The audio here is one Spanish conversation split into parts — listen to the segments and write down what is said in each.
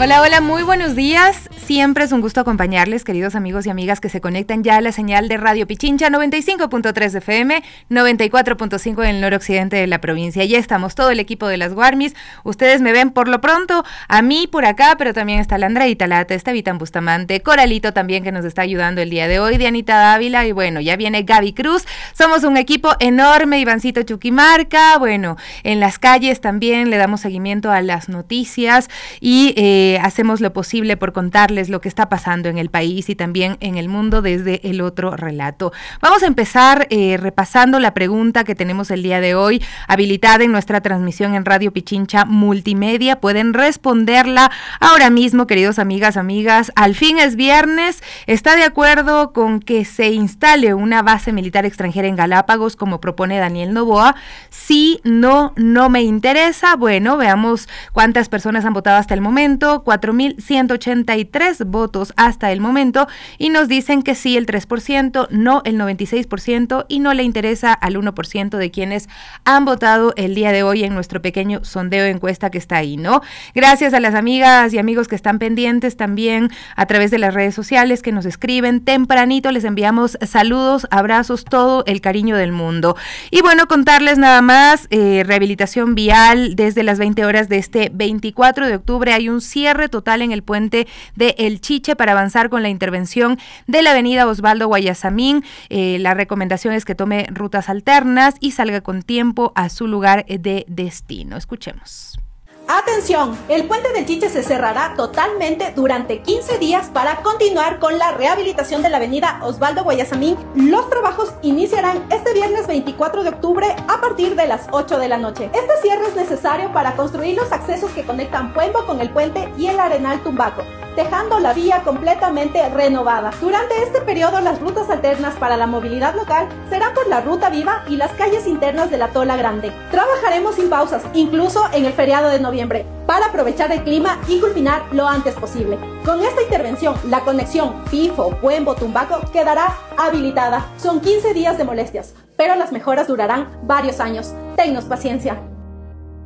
Hola, hola, muy buenos días. Siempre es un gusto acompañarles, queridos amigos y amigas que se conectan ya a la señal de Radio Pichincha 95.3 FM, 94.5 en el noroccidente de la provincia. Ya estamos, todo el equipo de las Guarmis. Ustedes me ven por lo pronto, a mí por acá, pero también está la Andreita Lata, está Vitan Bustamante, Coralito también que nos está ayudando el día de hoy, Dianita Dávila y bueno, ya viene Gaby Cruz. Somos un equipo enorme, Ivancito Chuquimarca, bueno, en las calles también le damos seguimiento a las noticias y hacemos lo posible por contarles lo que está pasando en el país y también en el mundo desde el otro relato. Vamos a empezar repasando la pregunta que tenemos el día de hoy, habilitada en nuestra transmisión en Radio Pichincha Multimedia. Pueden responderla ahora mismo, queridos amigas. Al fin es viernes. ¿Está de acuerdo con que se instale una base militar extranjera en Galápagos, como propone Daniel Noboa? Sí, no, no me interesa. Bueno, veamos cuántas personas han votado hasta el momento. 4.183 votos hasta el momento y nos dicen que sí el 3%, no el 96% y no le interesa al 1% de quienes han votado el día de hoy en nuestro pequeño sondeo de encuesta que está ahí, ¿no? Gracias a las amigas y amigos que están pendientes también a través de las redes sociales que nos escriben tempranito, les enviamos saludos, abrazos, todo el cariño del mundo. Y bueno, contarles nada más, rehabilitación vial desde las 20 horas de este 24 de octubre hay un cierre total en el puente de El Chiche para avanzar con la intervención de la avenida Osvaldo Guayasamín. La recomendación es que tome rutas alternas y salga con tiempo a su lugar de destino. Escuchemos. Atención, el puente del Chiche se cerrará totalmente durante 15 días para continuar con la rehabilitación de la avenida Osvaldo Guayasamín. Los trabajos iniciarán este viernes 24 de octubre a partir de las 8 de la noche. Este cierre es necesario para construir los accesos que conectan Puembo con el puente y el Arenal Tumbaco, dejando la vía completamente renovada. Durante este periodo, las rutas alternas para la movilidad local serán por la Ruta Viva y las calles internas de la Tola Grande. Trabajaremos sin pausas, incluso en el feriado de noviembre, para aprovechar el clima y culminar lo antes posible. Con esta intervención, la conexión Pifo, Puembo, Tumbaco quedará habilitada. Son 15 días de molestias, pero las mejoras durarán varios años. Tennos paciencia.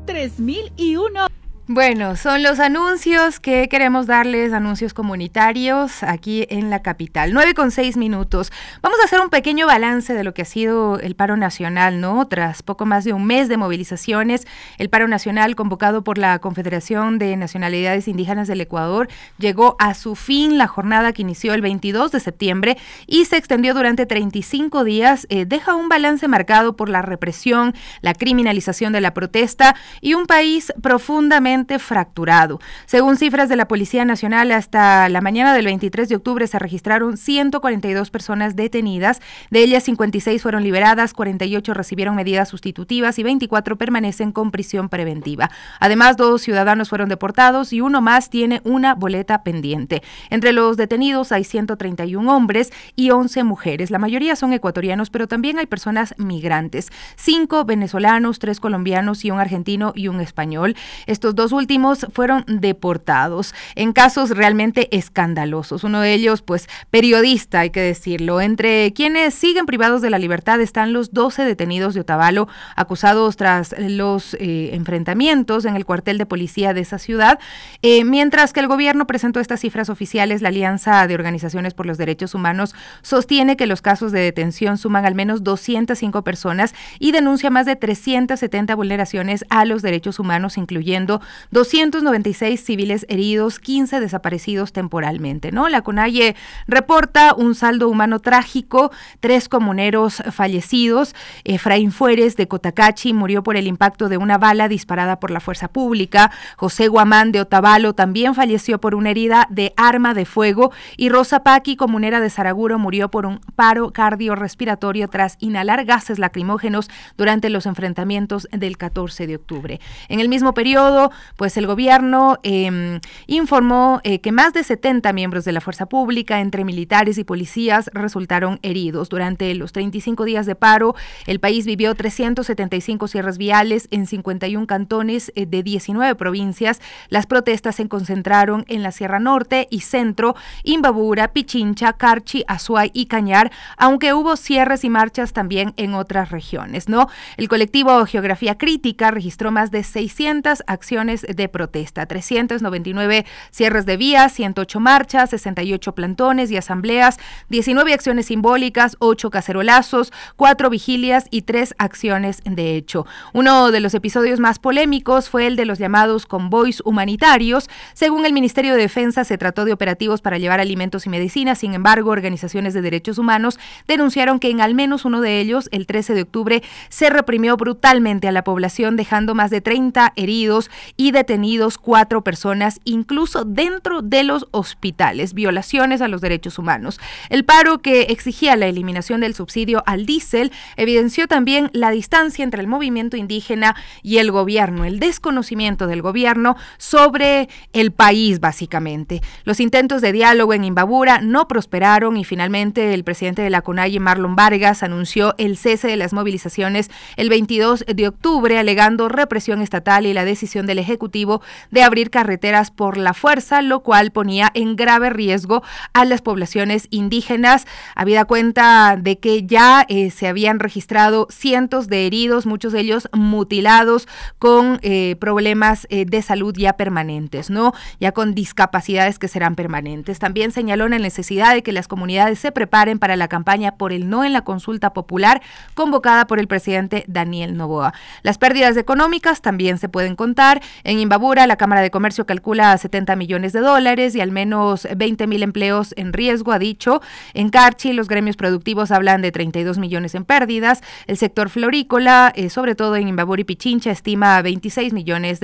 3001. Bueno, son los anuncios que queremos darles, anuncios comunitarios aquí en la capital. 9:06. Vamos a hacer un pequeño balance de lo que ha sido el paro nacional, ¿no? Tras poco más de un mes de movilizaciones, el paro nacional convocado por la Confederación de Nacionalidades Indígenas del Ecuador llegó a su fin. La jornada que inició el 22 de septiembre y se extendió durante 35 días, deja un balance marcado por la represión, la criminalización de la protesta y un país profundamente fracturado. Según cifras de la Policía Nacional, hasta la mañana del 23 de octubre se registraron 142 personas detenidas, de ellas 56 fueron liberadas, 48 recibieron medidas sustitutivas y 24 permanecen con prisión preventiva. Además, 2 ciudadanos fueron deportados y uno más tiene una boleta pendiente. Entre los detenidos hay 131 hombres y 11 mujeres. La mayoría son ecuatorianos, pero también hay personas migrantes. 5 venezolanos, 3 colombianos y un argentino y un español. Estos dos últimos fueron deportados en casos realmente escandalosos. Uno de ellos, pues, periodista, hay que decirlo. Entre quienes siguen privados de la libertad están los 12 detenidos de Otavalo, acusados tras los enfrentamientos en el cuartel de policía de esa ciudad. Mientras que el gobierno presentó estas cifras oficiales, la Alianza de Organizaciones por los Derechos Humanos sostiene que los casos de detención suman al menos 205 personas y denuncia más de 370 vulneraciones a los derechos humanos, incluyendo 296 civiles heridos, 15 desaparecidos temporalmente, ¿no? La CONAIE reporta un saldo humano trágico, 3 comuneros fallecidos. Efraín Fuérez de Cotacachi murió por el impacto de una bala disparada por la fuerza pública. José Guamán de Otavalo también falleció por una herida de arma de fuego y Rosa Paqui, comunera de Saraguro, murió por un paro cardiorrespiratorio tras inhalar gases lacrimógenos durante los enfrentamientos del 14 de octubre. En el mismo periodo, pues el gobierno informó que más de 70 miembros de la fuerza pública, entre militares y policías, resultaron heridos. Durante los 35 días de paro, el país vivió 375 cierres viales en 51 cantones de 19 provincias. Las protestas se concentraron en la Sierra Norte y Centro, Imbabura, Pichincha, Carchi, Azuay y Cañar, aunque hubo cierres y marchas también en otras regiones, ¿no? El colectivo Geografía Crítica registró más de 600 acciones acciones de protesta, 399 cierres de vías, 108 marchas, 68 plantones y asambleas, 19 acciones simbólicas, 8 cacerolazos, 4 vigilias y 3 acciones de hecho. Uno de los episodios más polémicos fue el de los llamados convoys humanitarios. Según el Ministerio de Defensa, se trató de operativos para llevar alimentos y medicinas. Sin embargo, organizaciones de derechos humanos denunciaron que en al menos uno de ellos, el 13 de octubre, se reprimió brutalmente a la población, dejando más de 30 heridos y detenidos 4 personas, incluso dentro de los hospitales. Violaciones a los derechos humanos. El paro, que exigía la eliminación del subsidio al diésel, evidenció también la distancia entre el movimiento indígena y el gobierno, el desconocimiento del gobierno sobre el país, básicamente. Los intentos de diálogo en Imbabura no prosperaron y finalmente el presidente de la CONAIE, Marlon Vargas, anunció el cese de las movilizaciones el 22 de octubre, alegando represión estatal y la decisión del Ejecutivo de abrir carreteras por la fuerza, lo cual ponía en grave riesgo a las poblaciones indígenas, habida cuenta de que ya se habían registrado cientos de heridos, muchos de ellos mutilados con problemas de salud ya permanentes, ¿no? Ya con discapacidades que serán permanentes. También señaló la necesidad de que las comunidades se preparen para la campaña por el no en la consulta popular convocada por el presidente Daniel Noboa. Las pérdidas económicas también se pueden contar. En Imbabura, la Cámara de Comercio calcula $70 millones y al menos 20,000 empleos en riesgo, ha dicho. En Carchi, los gremios productivos hablan de 32 millones en pérdidas. El sector florícola, sobre todo en Imbabura y Pichincha, estima $26 millones.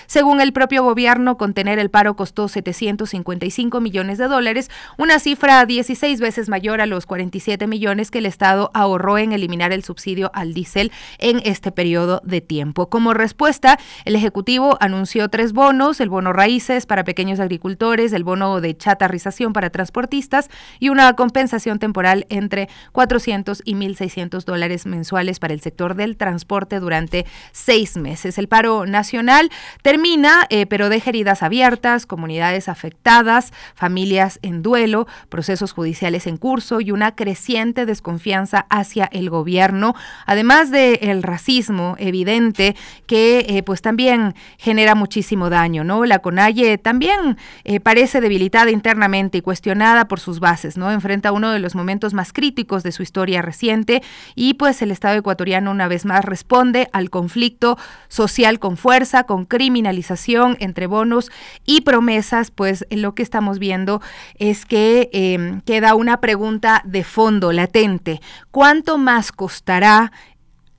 Según el propio gobierno, contener el paro costó $755 millones, una cifra 16 veces mayor a los 47 millones que el Estado ahorró en eliminar el subsidio al diésel en este periodo de tiempo. Como respuesta, el Ejecutivo anunció 3 bonos: el bono raíces para pequeños agricultores, el bono de chatarrización para transportistas y una compensación temporal entre $400 y $1,600 mensuales para el sector del transporte durante 6 meses. El paro nacional termina, pero deja heridas abiertas, comunidades afectadas, familias en duelo, procesos judiciales en curso y una creciente desconfianza hacia el gobierno, además del racismo evidente que pues también genera muchísimo daño, ¿no? La CONAIE también parece debilitada internamente y cuestionada por sus bases, ¿no? Enfrenta uno de los momentos más críticos de su historia reciente y pues el Estado ecuatoriano una vez más responde al conflicto social con fuerza, con criminalización entre bonos y promesas. Pues lo que estamos viendo es que queda una pregunta de fondo latente: ¿cuánto más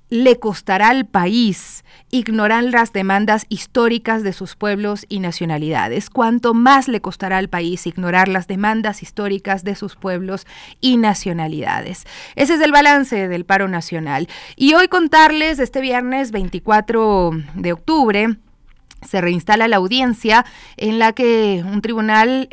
le costará al país ignorar las demandas históricas de sus pueblos y nacionalidades? ¿Cuánto más le costará al país ignorar las demandas históricas de sus pueblos y nacionalidades? Ese es el balance del paro nacional. Y hoy contarles, este viernes 24 de octubre, se reinstala la audiencia en la que un tribunal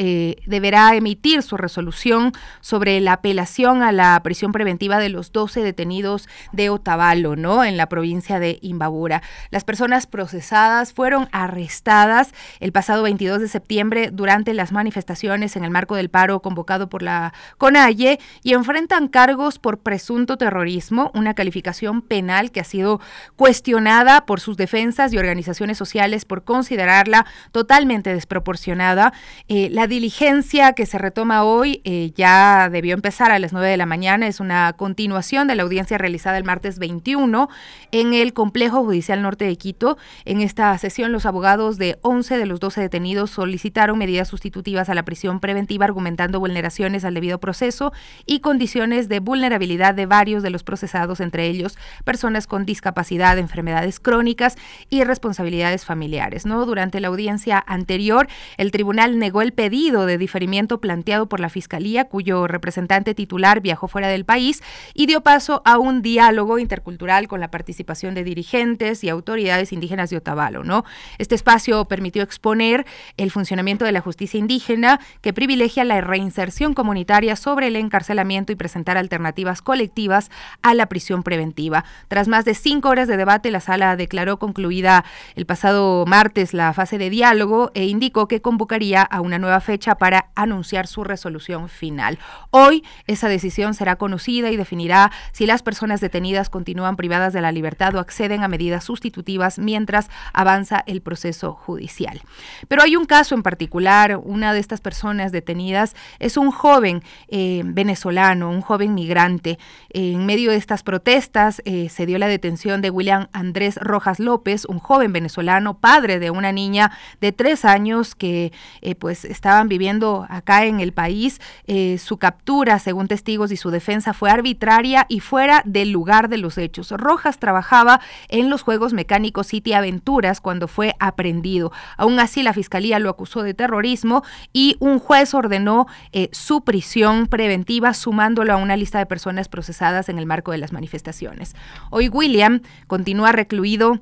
deberá emitir su resolución sobre la apelación a la prisión preventiva de los 12 detenidos de Otavalo, ¿no? En la provincia de Imbabura. Las personas procesadas fueron arrestadas el pasado 22 de septiembre durante las manifestaciones en el marco del paro convocado por la CONAIE y enfrentan cargos por presunto terrorismo, una calificación penal que ha sido cuestionada por sus defensas y organizaciones sociales por considerarla totalmente desproporcionada. La diligencia que se retoma hoy ya debió empezar a las 9 de la mañana, es una continuación de la audiencia realizada el martes 21 en el Complejo Judicial Norte de Quito. En esta sesión, los abogados de 11 de los 12 detenidos solicitaron medidas sustitutivas a la prisión preventiva, argumentando vulneraciones al debido proceso y condiciones de vulnerabilidad de varios de los procesados, entre ellos personas con discapacidad, enfermedades crónicas y responsabilidades familiares, ¿no? Durante la audiencia anterior, el tribunal negó el pedido de diferimiento planteado por la Fiscalía, cuyo representante titular viajó fuera del país, y dio paso a un diálogo intercultural con la participación de dirigentes y autoridades indígenas de Otavalo, ¿no? Este espacio permitió exponer el funcionamiento de la justicia indígena, que privilegia la reinserción comunitaria sobre el encarcelamiento y presentar alternativas colectivas a la prisión preventiva. Tras más de 5 horas de debate, la sala declaró concluida el pasado martes martes la fase de diálogo e indicó que convocaría a una nueva fecha para anunciar su resolución final. Hoy esa decisión será conocida y definirá si las personas detenidas continúan privadas de la libertad o acceden a medidas sustitutivas mientras avanza el proceso judicial. Pero hay un caso en particular. Una de estas personas detenidas es un joven venezolano, un joven migrante. En medio de estas protestas se dio la detención de William Andrés Rojas López, un joven venezolano, padre de una niña de 3 años que pues estaban viviendo acá en el país. Su captura, según testigos y su defensa, fue arbitraria y fuera del lugar de los hechos. Rojas trabajaba en los juegos mecánicos City Aventuras cuando fue aprehendido. Aún así, la fiscalía lo acusó de terrorismo y un juez ordenó su prisión preventiva, sumándolo a una lista de personas procesadas en el marco de las manifestaciones. Hoy William continúa recluido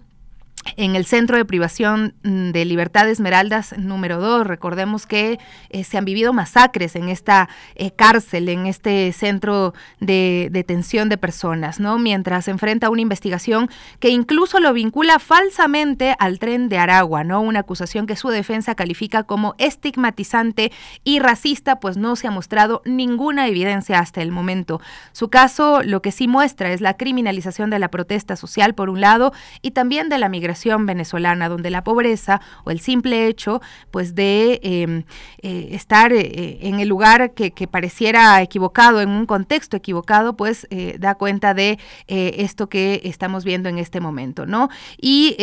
en el Centro de Privación de Libertad Esmeraldas número 2. Recordemos que se han vivido masacres en esta cárcel, en este centro de detención de personas, ¿no? Mientras se enfrenta a una investigación que incluso lo vincula falsamente al Tren de Aragua, ¿no? Una acusación que su defensa califica como estigmatizante y racista, pues no se ha mostrado ninguna evidencia hasta el momento. Su caso lo que sí muestra es la criminalización de la protesta social, por un lado, y también de la migración venezolana, donde la pobreza o el simple hecho pues de estar en el lugar que pareciera equivocado, en un contexto equivocado, pues da cuenta de esto que estamos viendo en este momento, ¿no? Y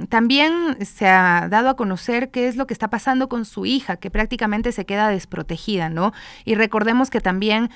también se ha dado a conocer qué es lo que está pasando con su hija, que prácticamente se queda desprotegida, ¿no? Y recordemos que también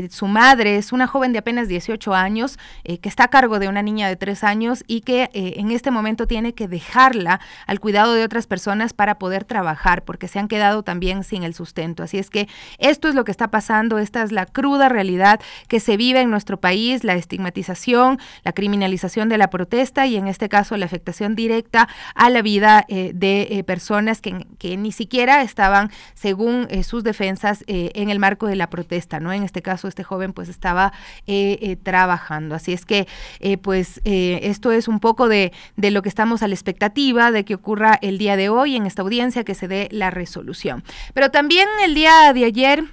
su madre es una joven de apenas 18 años, que está a cargo de una niña de 3 años y que en este momento tiene que dejarla al cuidado de otras personas para poder trabajar, porque se han quedado también sin el sustento. Así es que esto es lo que está pasando, esta es la cruda realidad que se vive en nuestro país, la estigmatización, la criminalización de la protesta y en este caso la afectación directa a la vida de personas que ni siquiera estaban, según sus defensas, en el marco de la protesta, ¿no? En este caso, este joven pues estaba trabajando. Así es que esto es un poco de lo que estamos a la expectativa de que ocurra el día de hoy en esta audiencia, que se dé la resolución. Pero también el día de ayer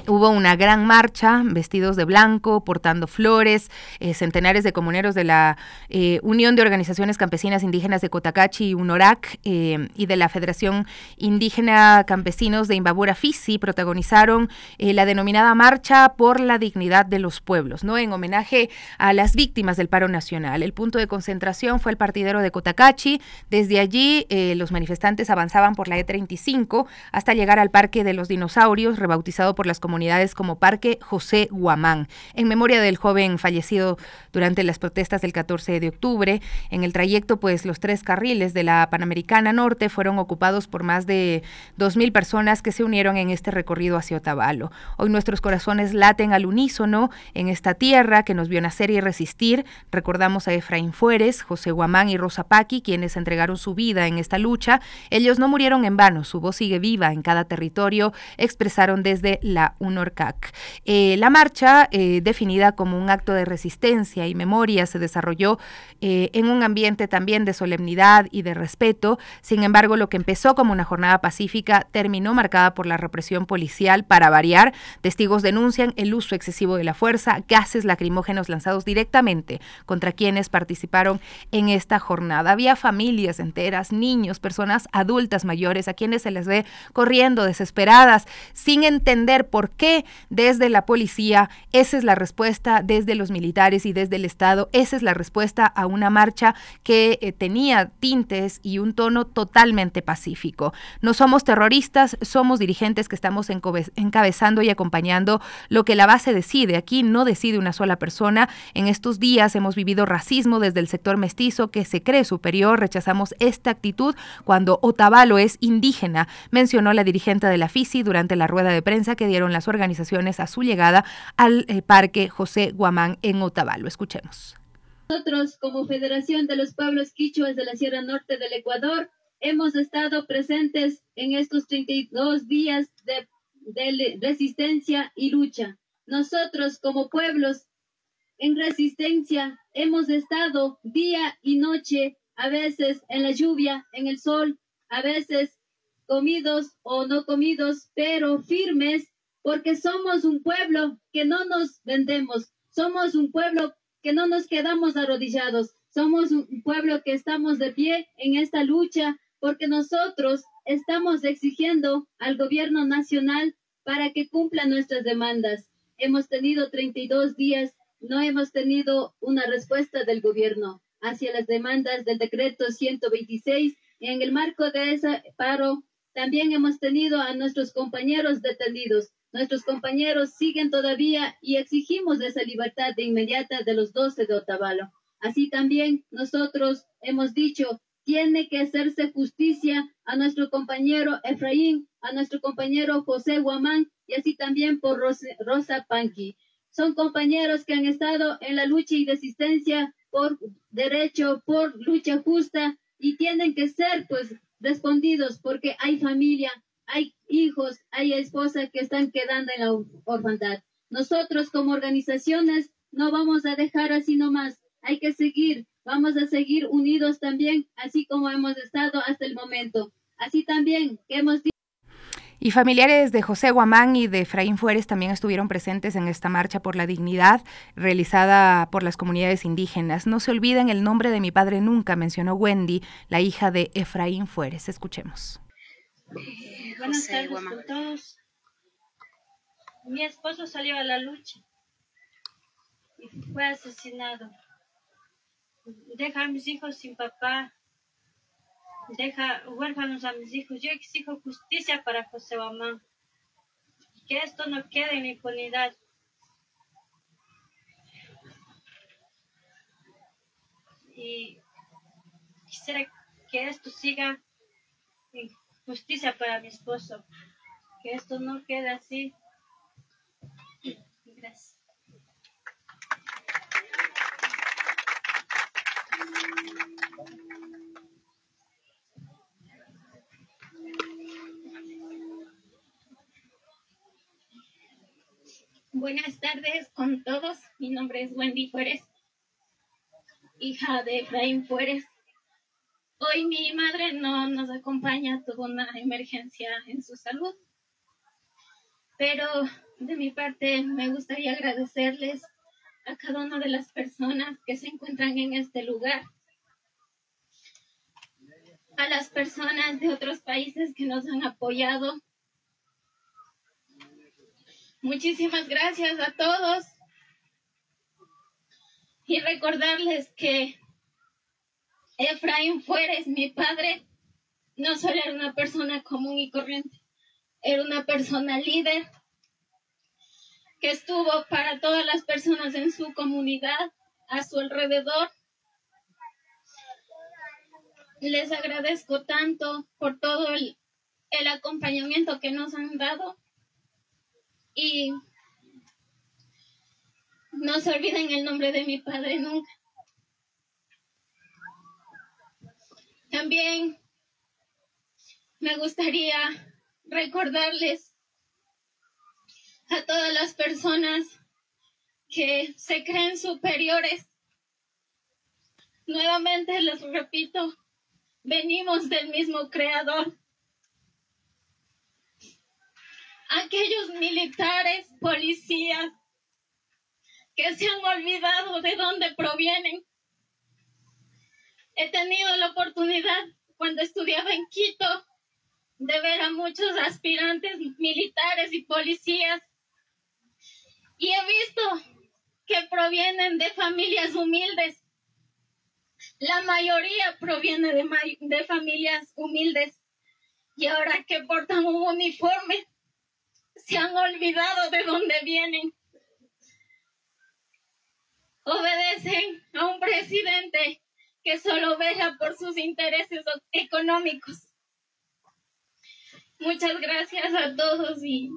hubo una gran marcha, vestidos de blanco, portando flores, centenares de comuneros de la Unión de Organizaciones Campesinas Indígenas de Cotacachi y UNORAC y de la Federación Indígena Campesinos de Imbabura Fizi protagonizaron la denominada Marcha por la Dignidad de los Pueblos, ¿no? En homenaje a las víctimas del paro nacional. El punto de concentración fue el partidero de Cotacachi. Desde allí los manifestantes avanzaban por la E35 hasta llegar al Parque de los Dinosaurios, rebautizado por las comunidades como Parque José Guamán, en memoria del joven fallecido durante las protestas del 14 de octubre. En el trayecto, pues, los 3 carriles de la Panamericana Norte fueron ocupados por más de 2,000 personas que se unieron en este recorrido hacia Otavalo. Hoy nuestros corazones laten al unísono en esta tierra que nos vio nacer y resistir. Recordamos a Efraín Fueres, José Guamán y Rosa Paqui, quienes entregaron su vida en esta lucha. Ellos no murieron en vano, su voz sigue viva en cada territorio, expresaron desde la UNORCAC. La marcha, definida como un acto de resistencia y memoria, se desarrolló en un ambiente también de solemnidad y de respeto. Sin embargo, lo que empezó como una jornada pacífica terminó marcada por la represión policial. Para variar, testigos denuncian el uso excesivo de la fuerza, gases lacrimógenos lanzados directamente contra quienes participaron en esta jornada. Había familias enteras, niños, personas adultas mayores, a quienes se les ve corriendo desesperadas, sin entender por qué desde la policía. Esa es la respuesta desde los militares y desde el Estado. Esa es la respuesta a una marcha que tenía tintes y un tono totalmente pacífico. No somos terroristas, somos dirigentes que estamos encabezando y acompañando lo que la base decide. Aquí no decide una sola persona. En estos días hemos vivido racismo desde el sector mestizo que se cree superior. Rechazamos esta actitud cuando Otavalo es indígena, mencionó la dirigente de la FICI durante la rueda de prensa que dieron las organizaciones a su llegada al Parque José Guamán en Otavalo. Escuchemos. Nosotros, como Federación de los Pueblos Quichuas de la Sierra Norte del Ecuador, hemos estado presentes en estos 32 días de resistencia y lucha. Nosotros, como pueblos en resistencia, hemos estado día y noche a veces en la lluvia, en el sol, a veces comidos o no comidos, pero firmes, porque somos un pueblo que no nos vendemos, somos un pueblo que no nos quedamos arrodillados, somos un pueblo que estamos de pie en esta lucha, porque nosotros estamos exigiendo al gobierno nacional para que cumpla nuestras demandas. Hemos tenido 32 días, no hemos tenido una respuesta del gobierno hacia las demandas del decreto 126. En el marco de ese paro, también hemos tenido a nuestros compañeros detenidos. Nuestros compañeros siguen todavía y exigimos esa libertad de inmediata de los 12 de Otavalo. Así también nosotros hemos dicho, tiene que hacerse justicia a nuestro compañero Efraín, a nuestro compañero José Guamán y así también por Rosa Panqui. Son compañeros que han estado en la lucha y resistencia por derecho, por lucha justa y tienen que ser pues respondidos porque hay familia, hay hijos, hay esposas que están quedando en la orfandad. Nosotros como organizaciones no vamos a dejar así nomás, hay que seguir, vamos a seguir unidos también, así como hemos estado hasta el momento. Así también que hemos dicho. Y familiares de José Guamán y de Efraín Fuérez también estuvieron presentes en esta marcha por la dignidad realizada por las comunidades indígenas. No se olviden el nombre de mi padre nunca, mencionó Wendy, la hija de Efraín Fuérez. Escuchemos. Buenas tardes con todos. Mi esposo salió a la lucha y fue asesinado. Deja a mis hijos sin papá. Deja huérfanos a mis hijos. Yo exijo justicia para José Guamán. Que esto no quede en impunidad. Y quisiera que esto siga en justicia para mi esposo. Que esto no quede así. Gracias. Buenas tardes con todos. Mi nombre es Wendy Fuérez, hija de Efraín Fuérez. Hoy mi madre no nos acompaña, tuvo una emergencia en su salud. Pero de mi parte me gustaría agradecerles a cada una de las personas que se encuentran en este lugar. A las personas de otros países que nos han apoyado. Muchísimas gracias a todos y recordarles que Efraín Fuérez, mi padre, no solo era una persona común y corriente, era una persona líder que estuvo para todas las personas en su comunidad, a su alrededor. Les agradezco tanto por todo el acompañamiento que nos han dado. Y no se olviden el nombre de mi padre nunca. También me gustaría recordarles a todas las personas que se creen superiores. Nuevamente les repito, venimos del mismo creador. Aquellos militares, policías, que se han olvidado de dónde provienen. He tenido la oportunidad, cuando estudiaba en Quito, de ver a muchos aspirantes militares y policías. Y he visto que provienen de familias humildes. La mayoría proviene de familias humildes. Y ahora que portan un uniforme, se han olvidado de dónde vienen. Obedecen a un presidente que solo vela por sus intereses económicos. Muchas gracias a todos y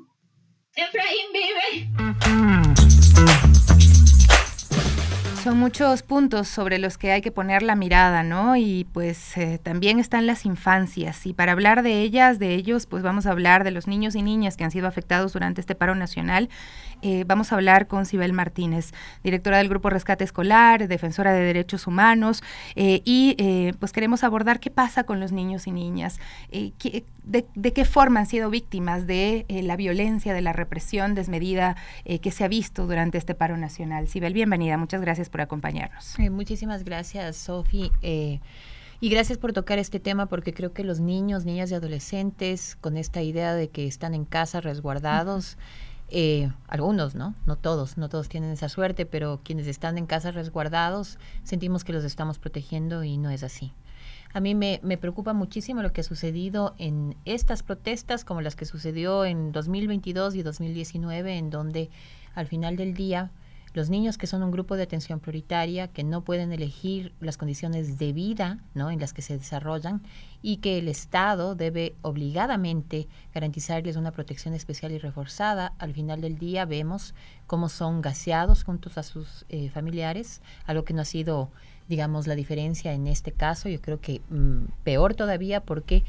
Efraín vive. Son muchos puntos sobre los que hay que poner la mirada, ¿no? Y pues también están las infancias. Y para hablar de ellas, de ellos, pues vamos a hablar de los niños y niñas que han sido afectados durante este paro nacional. Vamos a hablar con Sibel Martínez, directora del Grupo Rescate Escolar, defensora de derechos humanos, pues queremos abordar qué pasa con los niños y niñas, de qué forma han sido víctimas de la violencia, de la represión desmedida que se ha visto durante este paro nacional. Sibel, bienvenida, muchas gracias por acompañarnos. Muchísimas gracias, Sofi. Y gracias por tocar este tema, porque creo que los niños, niñas y adolescentes, con esta idea de que están en casa resguardados, algunos, no todos tienen esa suerte, pero quienes están en casa resguardados sentimos que los estamos protegiendo y no es así. A mí me preocupa muchísimo lo que ha sucedido en estas protestas, como las que sucedió en 2022 y 2019, en donde al final del día los niños, que son un grupo de atención prioritaria, que no pueden elegir las condiciones de vida, ¿no?, en las que se desarrollan, y que el Estado debe obligadamente garantizarles una protección especial y reforzada, al final del día vemos cómo son gaseados juntos a sus familiares, algo que no ha sido, digamos, la diferencia en este caso. Yo creo que peor todavía, porque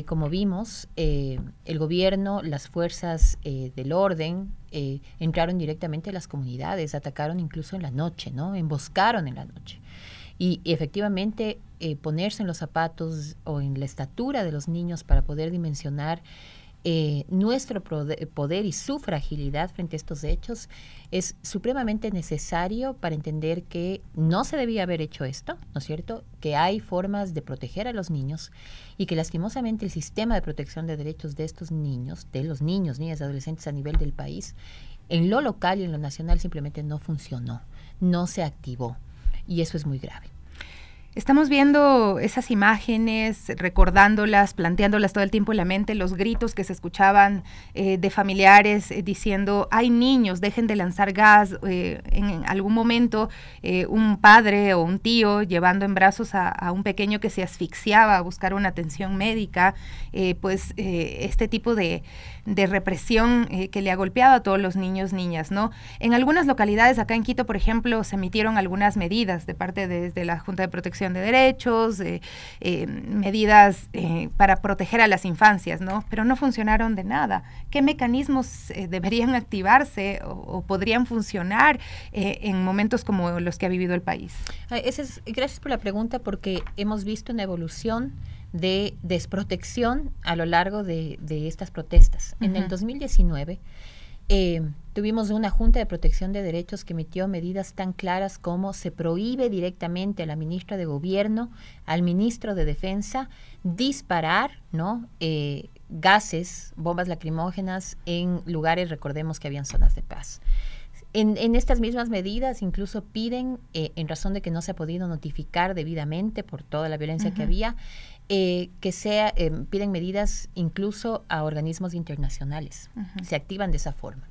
como vimos, el gobierno, las fuerzas del orden entraron directamente a las comunidades, atacaron incluso en la noche, ¿no? Emboscaron en la noche. Y efectivamente ponerse en los zapatos o en la estatura de los niños para poder dimensionar nuestro poder y su fragilidad frente a estos hechos es supremamente necesario para entender que no se debía haber hecho esto, ¿no es cierto?, que hay formas de proteger a los niños y que lastimosamente el sistema de protección de derechos de estos niños, de los niños, niñas y adolescentes a nivel del país, en lo local y en lo nacional simplemente no funcionó, no se activó, y eso es muy grave. Estamos viendo esas imágenes, recordándolas, planteándolas todo el tiempo en la mente, los gritos que se escuchaban de familiares diciendo, hay niños, dejen de lanzar gas. En algún momento un padre o un tío llevando en brazos a un pequeño que se asfixiaba a buscar una atención médica, este tipo de represión que le ha golpeado a todos los niños, niñas, ¿no? En algunas localidades, acá en Quito, por ejemplo, se emitieron algunas medidas de parte de la Junta de Protección de Derechos, medidas para proteger a las infancias, ¿no? Pero no funcionaron de nada. ¿Qué mecanismos deberían activarse o podrían funcionar en momentos como los que ha vivido el país? Gracias por la pregunta, porque hemos visto una evolución de desprotección a lo largo de estas protestas. En el 2019 tuvimos una Junta de Protección de Derechos que emitió medidas tan claras como se prohíbe directamente a la ministra de Gobierno, al ministro de Defensa, disparar, ¿no?, gases, bombas lacrimógenas en lugares, recordemos que habían zonas de paz. En estas mismas medidas incluso piden, en razón de que no se ha podido notificar debidamente por toda la violencia que había, piden medidas incluso a organismos internacionales. Se activan de esa forma.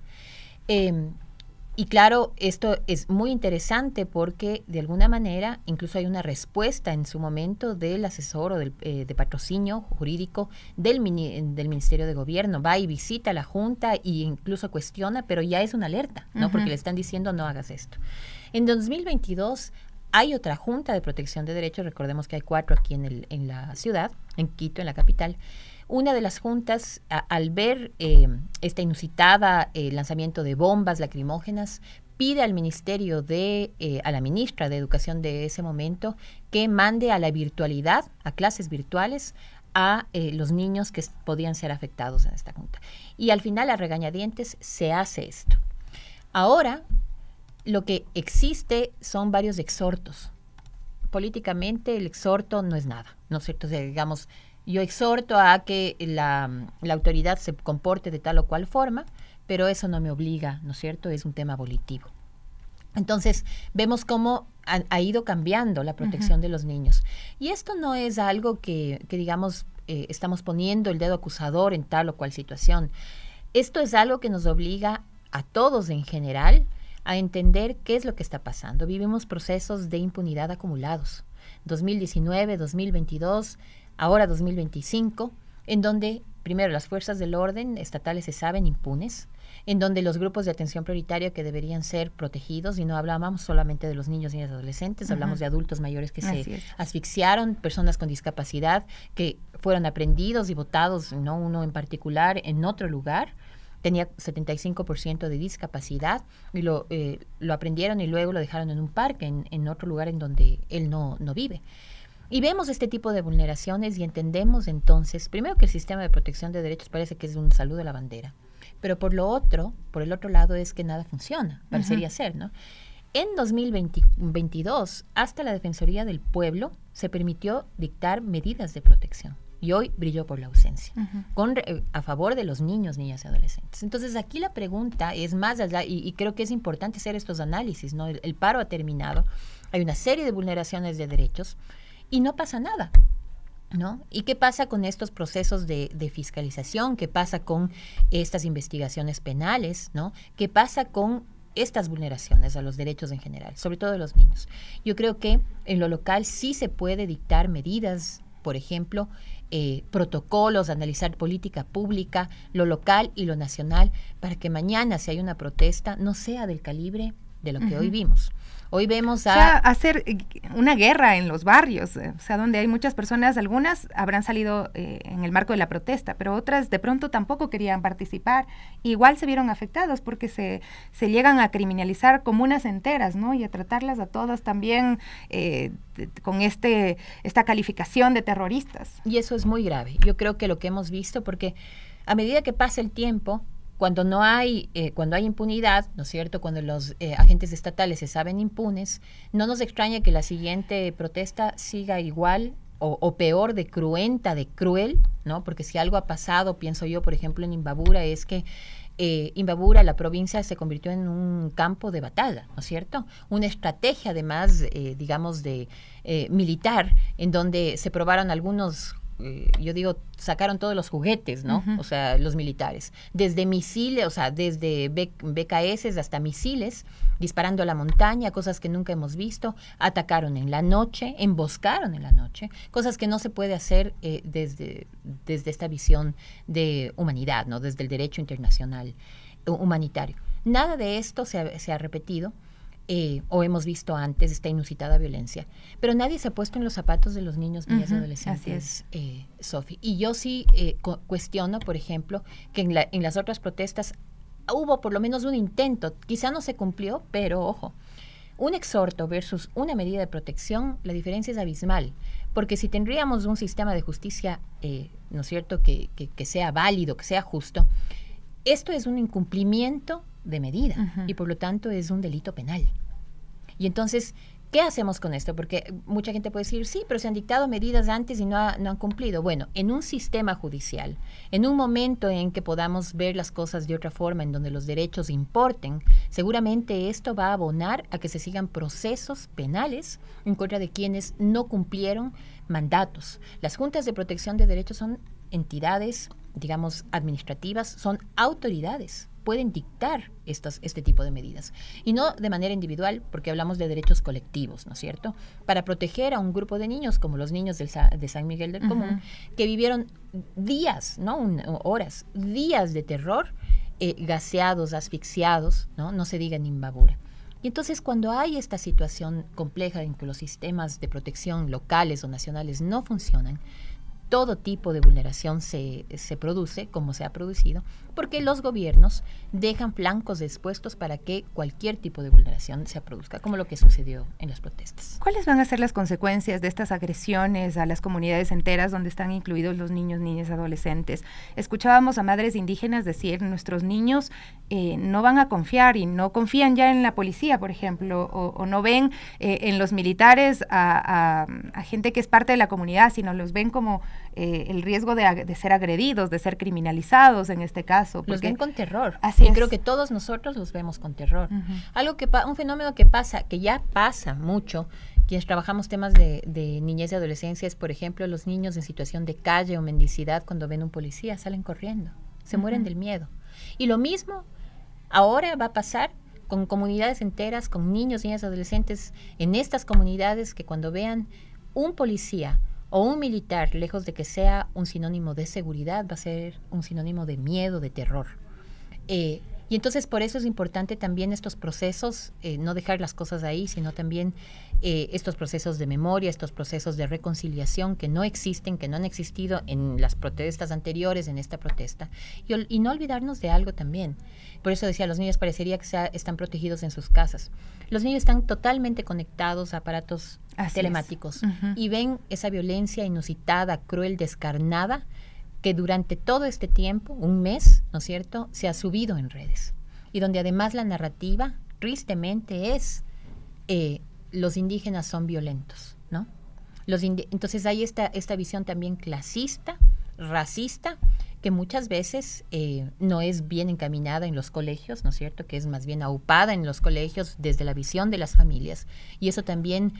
Y claro, esto es muy interesante porque de alguna manera incluso hay una respuesta en su momento del asesor o de patrocinio jurídico del Ministerio de Gobierno. Va y visita a la Junta e incluso cuestiona, pero ya es una alerta, ¿no? Porque le están diciendo no hagas esto. En 2022 hay otra Junta de Protección de Derechos, recordemos que hay 4 aquí en la ciudad, en Quito, en la capital. Una de las juntas, al ver esta inusitada lanzamiento de bombas lacrimógenas, pide al ministerio a la ministra de Educación de ese momento, que mande a la virtualidad, a clases virtuales, a los niños que podían ser afectados en esta junta. Y al final, a regañadientes, se hace esto. Ahora, lo que existe son varios exhortos. Políticamente, el exhorto no es nada, ¿no es cierto? O sea, digamos, yo exhorto a que la autoridad se comporte de tal o cual forma, pero eso no me obliga, ¿no es cierto? Es un tema volitivo. Entonces, vemos cómo ha ido cambiando la protección de los niños. Y esto no es algo que digamos, estamos poniendo el dedo acusador en tal o cual situación. Esto es algo que nos obliga a todos en general a entender qué es lo que está pasando. Vivimos procesos de impunidad acumulados. 2019, 2022, ahora 2025, en donde primero, las fuerzas del orden estatales se saben impunes, en donde los grupos de atención prioritaria que deberían ser protegidos, y no hablábamos solamente de los niños y niñas adolescentes, hablamos de adultos mayores que se asfixiaron, personas con discapacidad que fueron aprendidos y votados, no uno en particular, en otro lugar, tenía 75% de discapacidad, y lo aprendieron y luego lo dejaron en un parque, en otro lugar en donde él no vive. Y vemos este tipo de vulneraciones y entendemos entonces, primero, que el sistema de protección de derechos parece que es un saludo a la bandera, pero por el otro lado es que nada funciona, parecería ser, ¿no? En 2022, hasta la Defensoría del Pueblo se permitió dictar medidas de protección. Y hoy brilló por la ausencia, a favor de los niños, niñas y adolescentes. Entonces, aquí la pregunta es más allá, y creo que es importante hacer estos análisis, ¿no? El paro ha terminado, hay una serie de vulneraciones de derechos y no pasa nada, ¿no? ¿Y qué pasa con estos procesos de fiscalización? ¿Qué pasa con estas investigaciones penales, ¿no? ¿Qué pasa con estas vulneraciones a los derechos en general, sobre todo de los niños? Yo creo que en lo local sí se puede dictar medidas, por ejemplo, protocolos, analizar política pública, lo local y lo nacional, para que mañana, si hay una protesta, no sea del calibre de lo que hoy vimos. Hoy vemos hacer una guerra en los barrios, o sea, donde hay muchas personas, algunas habrán salido en el marco de la protesta, pero otras de pronto tampoco querían participar. Igual se vieron afectados porque se llegan a criminalizar comunas enteras, ¿no? Y a tratarlas a todas también con esta calificación de terroristas. Y eso es muy grave. Yo creo que lo que hemos visto, porque a medida que pasa el tiempo, cuando hay impunidad, ¿no es cierto?, cuando los agentes estatales se saben impunes, no nos extraña que la siguiente protesta siga igual o peor de cruenta, de cruel, ¿no? Porque si algo ha pasado, pienso yo, por ejemplo, en Imbabura, es que Imbabura, la provincia, se convirtió en un campo de batalla, ¿no es cierto? Una estrategia, además, digamos, de militar, en donde se probaron algunos, yo digo, sacaron todos los juguetes, ¿no? O sea, los militares, desde misiles, o sea, desde BKS hasta misiles, disparando a la montaña, cosas que nunca hemos visto, atacaron en la noche, emboscaron en la noche, cosas que no se puede hacer desde esta visión de humanidad, ¿no? Desde el derecho internacional humanitario. Nada de esto se ha repetido. O hemos visto antes esta inusitada violencia, pero nadie se ha puesto en los zapatos de los niños, niñas y adolescentes, Sofi. Y yo sí cuestiono, por ejemplo, que en las otras protestas hubo por lo menos un intento, quizá no se cumplió, pero ojo, un exhorto versus una medida de protección, la diferencia es abismal, porque si tendríamos un sistema de justicia, ¿no es cierto?, que sea válido, que sea justo, esto es un incumplimiento de medida y por lo tanto es un delito penal. Y entonces, ¿qué hacemos con esto? Porque mucha gente puede decir, sí, pero se han dictado medidas antes y no han cumplido. Bueno, en un sistema judicial, en un momento en que podamos ver las cosas de otra forma, en donde los derechos importen, seguramente esto va a abonar a que se sigan procesos penales en contra de quienes no cumplieron mandatos. Las juntas de protección de derechos son entidades, digamos, administrativas, son autoridades, pueden dictar este tipo de medidas. Y no de manera individual, porque hablamos de derechos colectivos, ¿no es cierto? Para proteger a un grupo de niños, como los niños de San Miguel del Común, que vivieron días, no horas, días de terror, gaseados, asfixiados, no se diga en Imbabura. Y entonces, cuando hay esta situación compleja en que los sistemas de protección locales o nacionales no funcionan, todo tipo de vulneración se produce, como se ha producido, porque los gobiernos dejan flancos expuestos para que cualquier tipo de vulneración se produzca, como lo que sucedió en las protestas. ¿Cuáles van a ser las consecuencias de estas agresiones a las comunidades enteras donde están incluidos los niños, niñas, adolescentes? Escuchábamos a madres indígenas decir, nuestros niños no van a confiar y no confían ya en la policía, por ejemplo, o no ven en los militares a gente que es parte de la comunidad, sino los ven como el riesgo de ser agredidos, de ser criminalizados en este caso. Los ven con terror. Así y es. Creo que todos nosotros los vemos con terror. Un fenómeno que ya pasa mucho, quienes trabajamos temas de niñez y adolescencia, es, por ejemplo, los niños en situación de calle o mendicidad, cuando ven un policía, salen corriendo, se mueren del miedo. Y lo mismo ahora va a pasar con comunidades enteras, con niños, niñas, adolescentes, en estas comunidades que cuando vean un policía o un militar, lejos de que sea un sinónimo de seguridad, va a ser un sinónimo de miedo, de terror. Y entonces por eso es importante también estos procesos, no dejar las cosas ahí, sino también estos procesos de memoria, estos procesos de reconciliación que no existen, que no han existido en las protestas anteriores, en esta protesta. Y no olvidarnos de algo también. Por eso decía, los niños parecería que están protegidos en sus casas. Los niños están totalmente conectados a aparatos telemáticos y ven esa violencia inusitada, cruel, descarnada, que durante todo este tiempo, un mes, ¿no es cierto?, se ha subido en redes. Y donde además la narrativa, tristemente, es los indígenas son violentos, ¿no? Entonces hay esta visión también clasista, racista, que muchas veces no es bien encaminada en los colegios, ¿no es cierto?, que es más bien aupada en los colegios desde la visión de las familias. Y eso también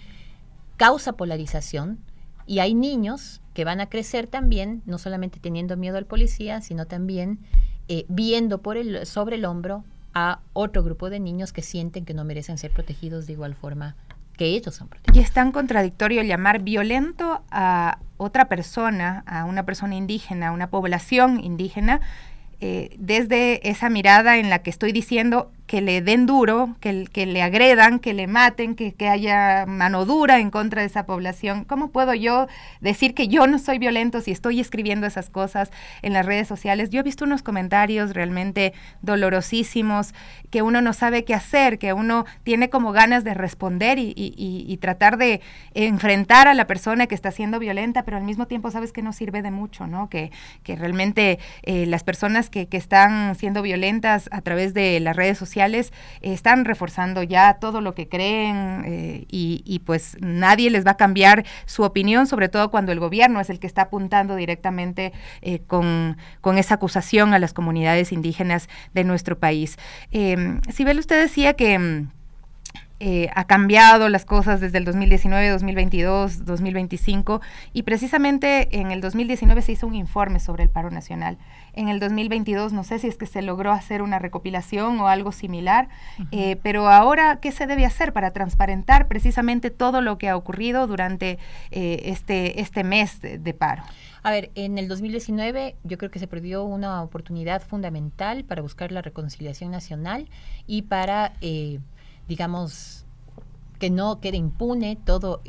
causa polarización. Y hay niños que van a crecer también, no solamente teniendo miedo al policía, sino también viendo sobre el hombro a otro grupo de niños que sienten que no merecen ser protegidos de igual forma que ellos son protegidos. Y es tan contradictorio llamar violento a otra persona, a una persona indígena, a una población indígena, desde esa mirada en la que estoy diciendo que le den duro, que le agredan, que le maten, que haya mano dura en contra de esa población. ¿Cómo puedo yo decir que yo no soy violento si estoy escribiendo esas cosas en las redes sociales? Yo he visto unos comentarios realmente dolorosísimos, que uno no sabe qué hacer, que uno tiene como ganas de responder y tratar de enfrentar a la persona que está siendo violenta, pero al mismo tiempo sabes que no sirve de mucho, ¿no? Que realmente las personas que están siendo violentas a través de las redes sociales están reforzando ya todo lo que creen y pues nadie les va a cambiar su opinión, sobre todo cuando el gobierno es el que está apuntando directamente con esa acusación a las comunidades indígenas de nuestro país. Sibel, usted decía que ha cambiado las cosas desde el 2019, 2022, 2025 y precisamente en el 2019 se hizo un informe sobre el paro nacional. En el 2022 no sé si es que se logró hacer una recopilación o algo similar, pero ahora, ¿qué se debe hacer para transparentar precisamente todo lo que ha ocurrido durante este mes de paro? A ver, en el 2019 yo creo que se perdió una oportunidad fundamental para buscar la reconciliación nacional y para digamos, que no quede impune toda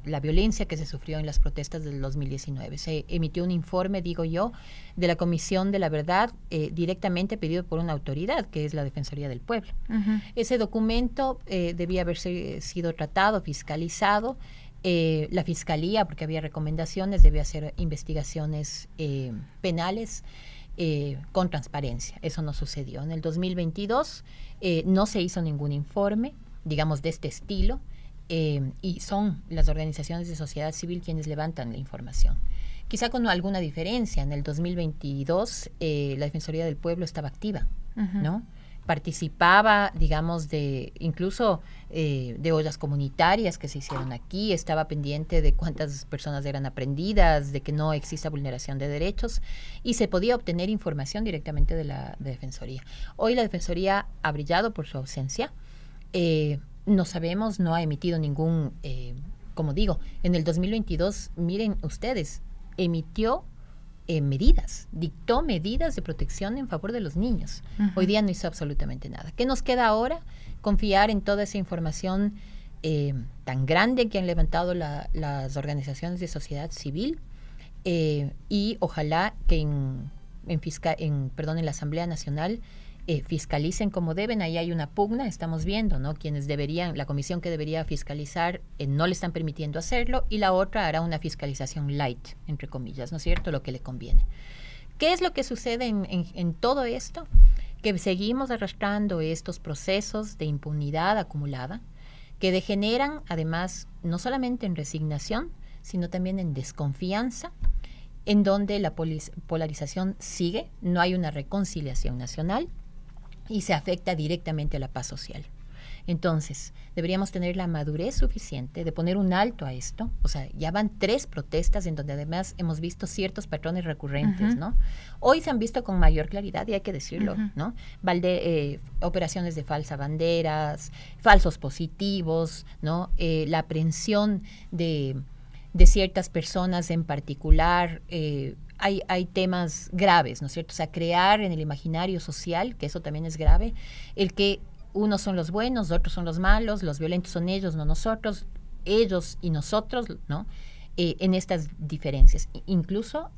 la violencia que se sufrió en las protestas del 2019. Se emitió un informe, digo yo, de la Comisión de la Verdad, directamente pedido por una autoridad, que es la Defensoría del Pueblo. Ese documento debía haber sido tratado, fiscalizado. La Fiscalía, porque había recomendaciones, debía hacer investigaciones penales, con transparencia. Eso no sucedió. En el 2022 no se hizo ningún informe, digamos, de este estilo, y son las organizaciones de sociedad civil quienes levantan la información. Quizá con alguna diferencia. En el 2022 la Defensoría del Pueblo estaba activa, ¿no? Participaba, digamos, incluso de ollas comunitarias que se hicieron aquí, estaba pendiente de cuántas personas eran aprendidas, de que no exista vulneración de derechos, y se podía obtener información directamente de la Defensoría. Hoy la Defensoría ha brillado por su ausencia, no sabemos, no ha emitido ningún, como digo, en el 2022, miren ustedes, emitió dictó medidas de protección en favor de los niños. Hoy día no hizo absolutamente nada. ¿Qué nos queda ahora? Confiar en toda esa información tan grande que han levantado las organizaciones de sociedad civil y ojalá que en la Asamblea Nacional fiscalicen como deben. Ahí hay una pugna, estamos viendo, ¿no? La comisión que debería fiscalizar no le están permitiendo hacerlo, y la otra hará una fiscalización light, entre comillas, ¿no es cierto?, lo que le conviene. ¿Qué es lo que sucede en todo esto? Que seguimos arrastrando estos procesos de impunidad acumulada, que degeneran además no solamente en resignación, sino también en desconfianza, en donde la polarización sigue, no hay una reconciliación nacional, y se afecta directamente a la paz social. Entonces, deberíamos tener la madurez suficiente de poner un alto a esto. O sea, ya van 3 protestas en donde además hemos visto ciertos patrones recurrentes, ¿no? Hoy se han visto con mayor claridad, y hay que decirlo, ¿no? Operaciones de falsa banderas, falsos positivos, ¿no? La aprehensión de de ciertas personas en particular. Hay temas graves, ¿no es cierto? O sea, crear en el imaginario social, que eso también es grave, el que unos son los buenos, otros son los malos, los violentos son ellos, no nosotros, ellos y nosotros, ¿no? En estas diferencias, incluso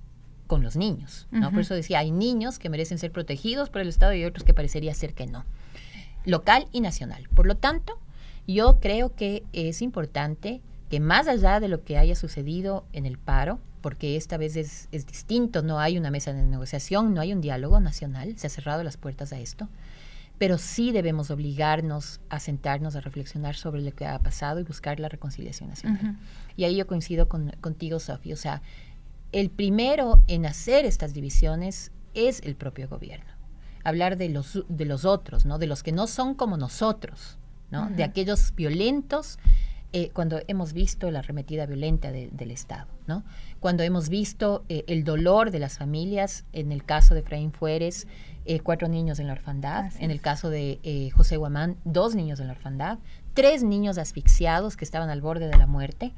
con los niños, ¿no? Por eso decía, hay niños que merecen ser protegidos por el Estado y otros que parecería ser que no. Local y nacional. Por lo tanto, yo creo que es importante que más allá de lo que haya sucedido en el paro, porque esta vez es distinto, no hay una mesa de negociación, no hay un diálogo nacional, se han cerrado las puertas a esto, pero sí debemos obligarnos a sentarnos a reflexionar sobre lo que ha pasado y buscar la reconciliación nacional. Y ahí yo coincido contigo, Sofi, o sea, el primero en hacer estas divisiones es el propio gobierno. Hablar de los otros, ¿no? De los que no son como nosotros, ¿no? De aquellos violentos, cuando hemos visto la arremetida violenta del Estado, ¿no? Cuando hemos visto el dolor de las familias, en el caso de Efraín Fueres, 4 niños en la orfandad, en el caso de José Guamán, 2 niños en la orfandad, 3 niños asfixiados que estaban al borde de la muerte.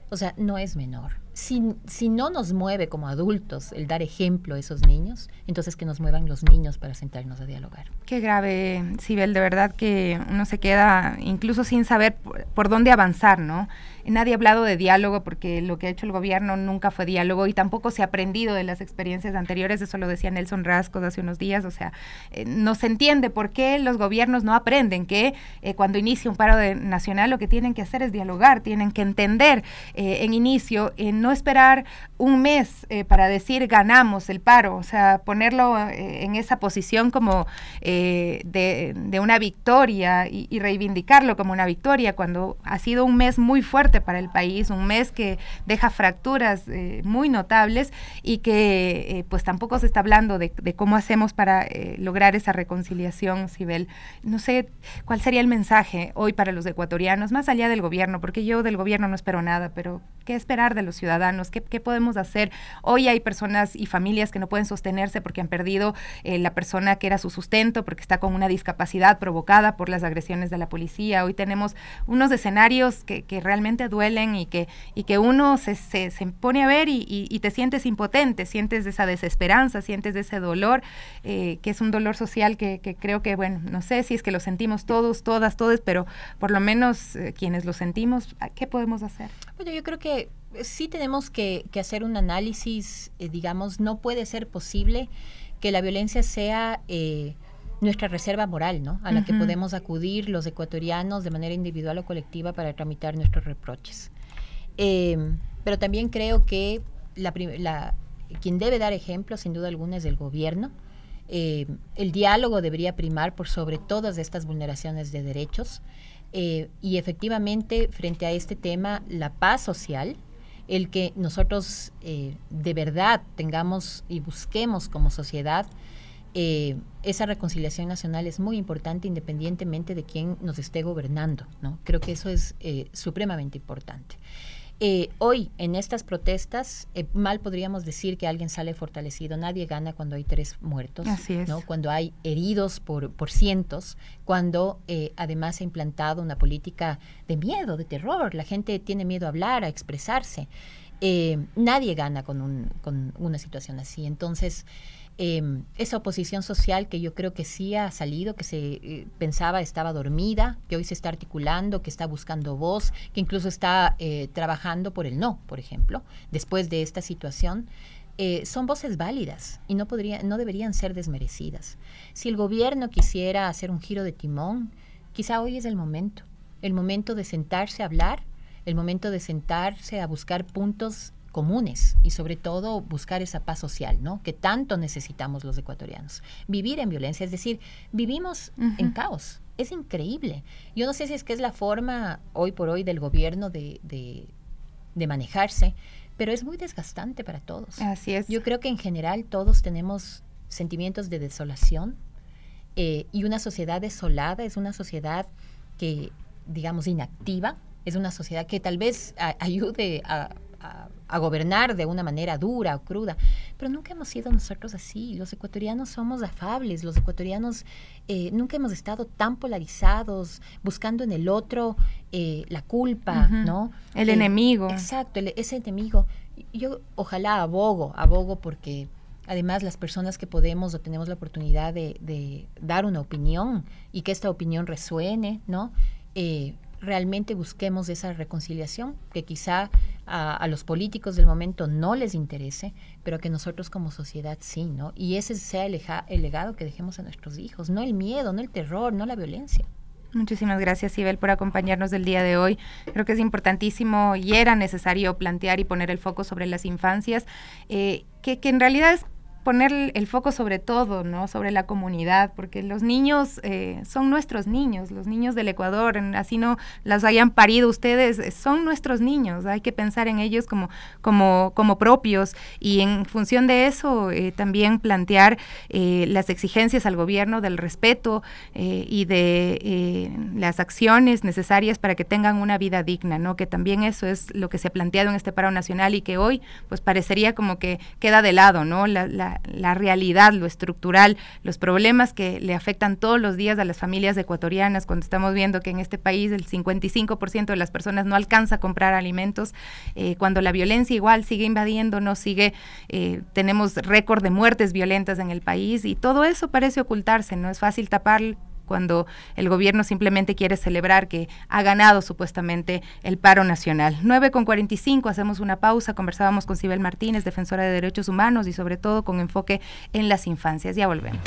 O sea, no es menor. Si no nos mueve como adultos el dar ejemplo a esos niños, entonces que nos muevan los niños para sentarnos a dialogar. Qué grave, Sibel, de verdad que uno se queda incluso sin saber por dónde avanzar, ¿no? Nadie ha hablado de diálogo porque lo que ha hecho el gobierno nunca fue diálogo y tampoco se ha aprendido de las experiencias anteriores, eso lo decía Nelson Rascos hace unos días, o sea, no se entiende por qué los gobiernos no aprenden que cuando inicia un paro nacional lo que tienen que hacer es dialogar, tienen que entender en inicio, no esperar un mes para decir ganamos el paro, o sea, ponerlo en esa posición como de una victoria y reivindicarlo como una victoria cuando ha sido un mes muy fuerte para el país, un mes que deja fracturas muy notables y que pues tampoco se está hablando de cómo hacemos para lograr esa reconciliación, Sibel. No sé cuál sería el mensaje hoy para los ecuatorianos, más allá del gobierno, porque yo del gobierno no espero nada, pero ¿qué esperar de los ciudadanos? ¿Qué podemos hacer? Hoy hay personas y familias que no pueden sostenerse porque han perdido la persona que era su sustento, porque está con una discapacidad provocada por las agresiones de la policía. Hoy tenemos unos escenarios que realmente duelen y que uno se pone a ver y te sientes impotente, sientes esa desesperanza, sientes ese dolor, que es un dolor social que creo que, bueno, no sé si es que lo sentimos todos, todas, pero por lo menos quienes lo sentimos, ¿qué podemos hacer? Bueno, yo creo que sí tenemos que hacer un análisis, digamos, no puede ser posible que la violencia sea nuestra reserva moral, ¿no? A la que podemos acudir los ecuatorianos de manera individual o colectiva para tramitar nuestros reproches. Pero también creo que quien debe dar ejemplo, sin duda alguna, es el gobierno. El diálogo debería primar por sobre todas estas vulneraciones de derechos. Y efectivamente, frente a este tema, la paz social, el que nosotros de verdad tengamos y busquemos como sociedad esa reconciliación nacional es muy importante independientemente de quién nos esté gobernando, ¿no? Creo que eso es supremamente importante. Hoy, en estas protestas, mal podríamos decir que alguien sale fortalecido. Nadie gana cuando hay 3 muertos, así es, ¿no? Cuando hay heridos por cientos, cuando además se ha implantado una política de miedo, de terror. La gente tiene miedo a hablar, a expresarse. Nadie gana con una situación así. Entonces, esa oposición social que yo creo que sí ha salido, que se pensaba estaba dormida, que hoy se está articulando, que está buscando voz, que incluso está trabajando por el no, por ejemplo, después de esta situación, son voces válidas y no deberían ser desmerecidas. Si el gobierno quisiera hacer un giro de timón, quizá hoy es el momento de sentarse a hablar, el momento de sentarse a buscar puntos comunes y sobre todo buscar esa paz social, ¿no? Que tanto necesitamos los ecuatorianos. Vivir en violencia, es decir, vivimos en caos. Es increíble. Yo no sé si es que es la forma hoy por hoy del gobierno de manejarse, pero es muy desgastante para todos. Así es. Yo creo que en general todos tenemos sentimientos de desolación y una sociedad desolada es una sociedad que, digamos, inactiva, es una sociedad que tal vez ayude a a gobernar de una manera dura o cruda, pero nunca hemos sido nosotros así. Los ecuatorianos somos afables, los ecuatorianos nunca hemos estado tan polarizados, buscando en el otro la culpa, ¿no? El enemigo. Exacto, ese enemigo. Yo ojalá abogo porque además las personas que podemos o tenemos la oportunidad de dar una opinión y que esta opinión resuene, ¿no? Realmente busquemos esa reconciliación que quizá a los políticos del momento no les interese, pero que nosotros como sociedad sí, ¿no? Y ese sea el legado que dejemos a nuestros hijos, no el miedo, no el terror, no la violencia. Muchísimas gracias, Sibel, por acompañarnos del día de hoy. Creo que es importantísimo y era necesario plantear y poner el foco sobre las infancias, que en realidad es poner el foco sobre todo, ¿no? Sobre la comunidad, porque los niños son nuestros niños, los niños del Ecuador, así no las hayan parido ustedes, son nuestros niños, hay que pensar en ellos como propios, y en función de eso también plantear las exigencias al gobierno del respeto y de las acciones necesarias para que tengan una vida digna, ¿no? Que también eso es lo que se ha planteado en este paro nacional y que hoy pues parecería como que queda de lado, ¿no? La realidad, lo estructural, los problemas que le afectan todos los días a las familias ecuatorianas, cuando estamos viendo que en este país el 55% de las personas no alcanza a comprar alimentos, cuando la violencia igual sigue invadiendo, tenemos récord de muertes violentas en el país, y todo eso parece ocultarse, no es fácil tapar cuando el gobierno simplemente quiere celebrar que ha ganado supuestamente el paro nacional. 9:45, hacemos una pausa, conversábamos con Sibel Martínez, defensora de derechos humanos y sobre todo con enfoque en las infancias. Ya volvemos.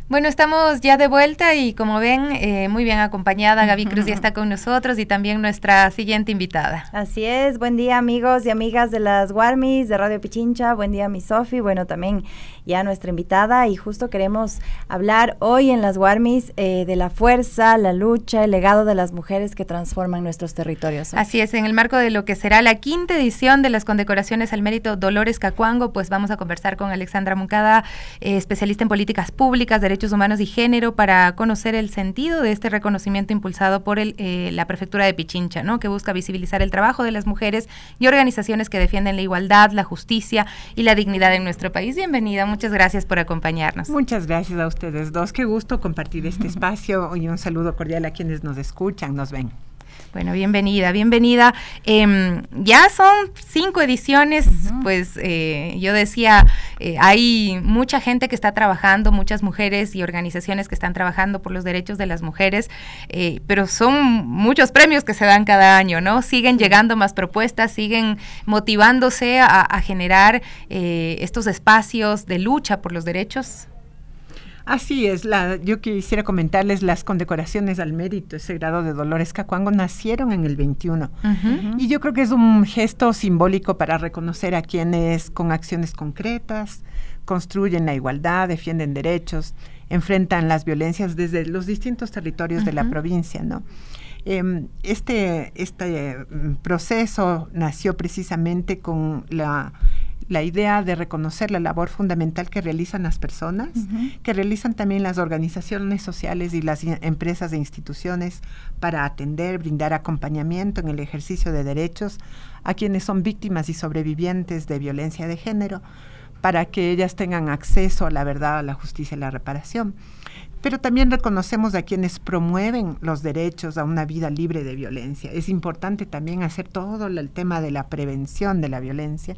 Bueno, estamos ya de vuelta y como ven, muy bien acompañada. Gaby Cruz ya está con nosotros y también nuestra siguiente invitada. Así es, buen día amigos y amigas de las Warmis, de Radio Pichincha, buen día mi Sofi, bueno también ya nuestra invitada, y justo queremos hablar hoy en las Warmis de la fuerza, la lucha, el legado de las mujeres que transforman nuestros territorios. Sofi. Así es, en el marco de lo que será la 5ª edición de las condecoraciones al mérito Dolores Cacuango, pues vamos a conversar con Alexandra Moncada, especialista en políticas públicas, derechos humanos y género, para conocer el sentido de este reconocimiento impulsado por la Prefectura de Pichincha, ¿no? Que busca visibilizar el trabajo de las mujeres y organizaciones que defienden la igualdad, la justicia y la dignidad en nuestro país. Bienvenida, muchas gracias por acompañarnos. Muchas gracias a ustedes dos, qué gusto compartir este espacio, y un saludo cordial a quienes nos escuchan, nos ven. Bueno, bienvenida. Ya son 5 ediciones, pues yo decía, hay mucha gente que está trabajando, muchas mujeres y organizaciones que están trabajando por los derechos de las mujeres, pero son muchos premios que se dan cada año, ¿no? Siguen llegando más propuestas, siguen motivándose a generar estos espacios de lucha por los derechos. Así es, yo quisiera comentarles, las condecoraciones al mérito, ese grado de Dolores Cacuango, nacieron en el 21. Y yo creo que es un gesto simbólico para reconocer a quienes con acciones concretas construyen la igualdad, defienden derechos, enfrentan las violencias desde los distintos territorios de la provincia, ¿no? Este proceso nació precisamente con la idea de reconocer la labor fundamental que realizan las personas, que realizan también las organizaciones sociales y las empresas e instituciones para atender, brindar acompañamiento en el ejercicio de derechos a quienes son víctimas y sobrevivientes de violencia de género, para que ellas tengan acceso a la verdad, a la justicia y la reparación. Pero también reconocemos a quienes promueven los derechos a una vida libre de violencia. Es importante también hacer todo el tema de la prevención de la violencia.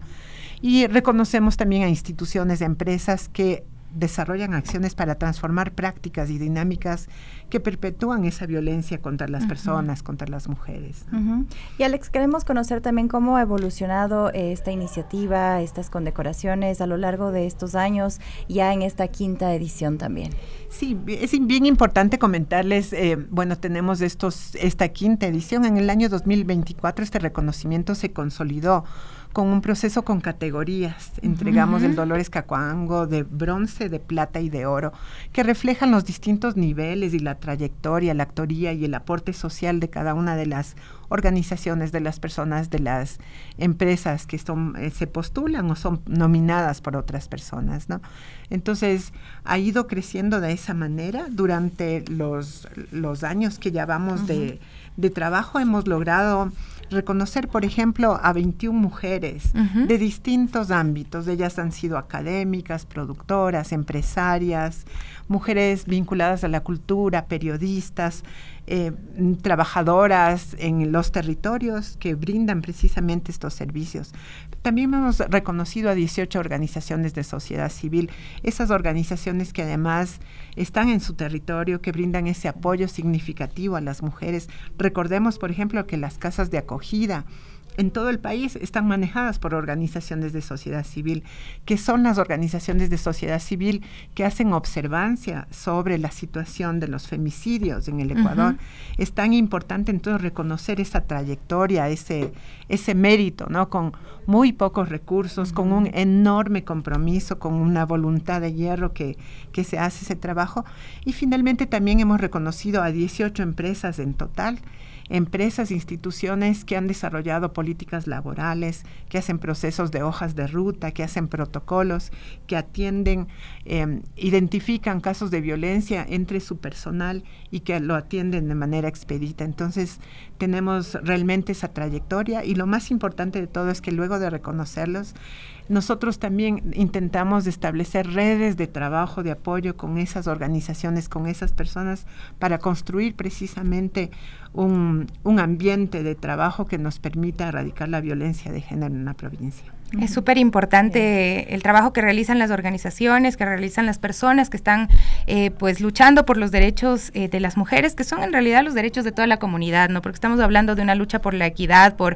Y reconocemos también a instituciones, empresas que desarrollan acciones para transformar prácticas y dinámicas que perpetúan esa violencia contra las personas, contra las mujeres, ¿no? Y Alex, queremos conocer también cómo ha evolucionado esta iniciativa, estas condecoraciones a lo largo de estos años, ya en esta 5ª edición también. Sí, es bien importante comentarles, tenemos esta 5ª edición. En el año 2024 este reconocimiento se consolidó con un proceso con categorías. Entregamos el Dolores Cacuango de bronce, de plata y de oro, que reflejan los distintos niveles y la trayectoria, la actoría y el aporte social de cada una de las organizaciones de las personas, de las empresas que se postulan o son nominadas por otras personas, ¿no? Entonces, ha ido creciendo de esa manera. Durante los años que llevamos de trabajo, hemos logrado reconocer, por ejemplo, a 21 mujeres de distintos ámbitos. Ellas han sido académicas, productoras, empresarias, mujeres vinculadas a la cultura, periodistas, trabajadoras en los territorios que brindan precisamente estos servicios. También hemos reconocido a 18 organizaciones de sociedad civil, esas organizaciones que además están en su territorio, que brindan ese apoyo significativo a las mujeres. Recordemos, por ejemplo, que las casas de acogida en todo el país están manejadas por organizaciones de sociedad civil, que son las organizaciones de sociedad civil que hacen observancia sobre la situación de los femicidios en el Ecuador. Es tan importante entonces reconocer esa trayectoria, ese mérito, ¿no? Con muy pocos recursos, con un enorme compromiso, con una voluntad de hierro que se hace ese trabajo. Y finalmente también hemos reconocido a 18 empresas en total, empresas, instituciones que han desarrollado políticas laborales, que hacen procesos de hojas de ruta, que hacen protocolos, que atienden, identifican casos de violencia entre su personal y que lo atienden de manera expedita. Entonces, tenemos realmente esa trayectoria y lo más importante de todo es que luego de reconocerlos, nosotros también intentamos establecer redes de trabajo, de apoyo con esas organizaciones, con esas personas, para construir precisamente un ambiente de trabajo que nos permita erradicar la violencia de género en la provincia. Es súper importante el trabajo que realizan las organizaciones, que realizan las personas que están pues luchando por los derechos de las mujeres, que son en realidad los derechos de toda la comunidad, ¿no? Porque estamos hablando de una lucha por la equidad, por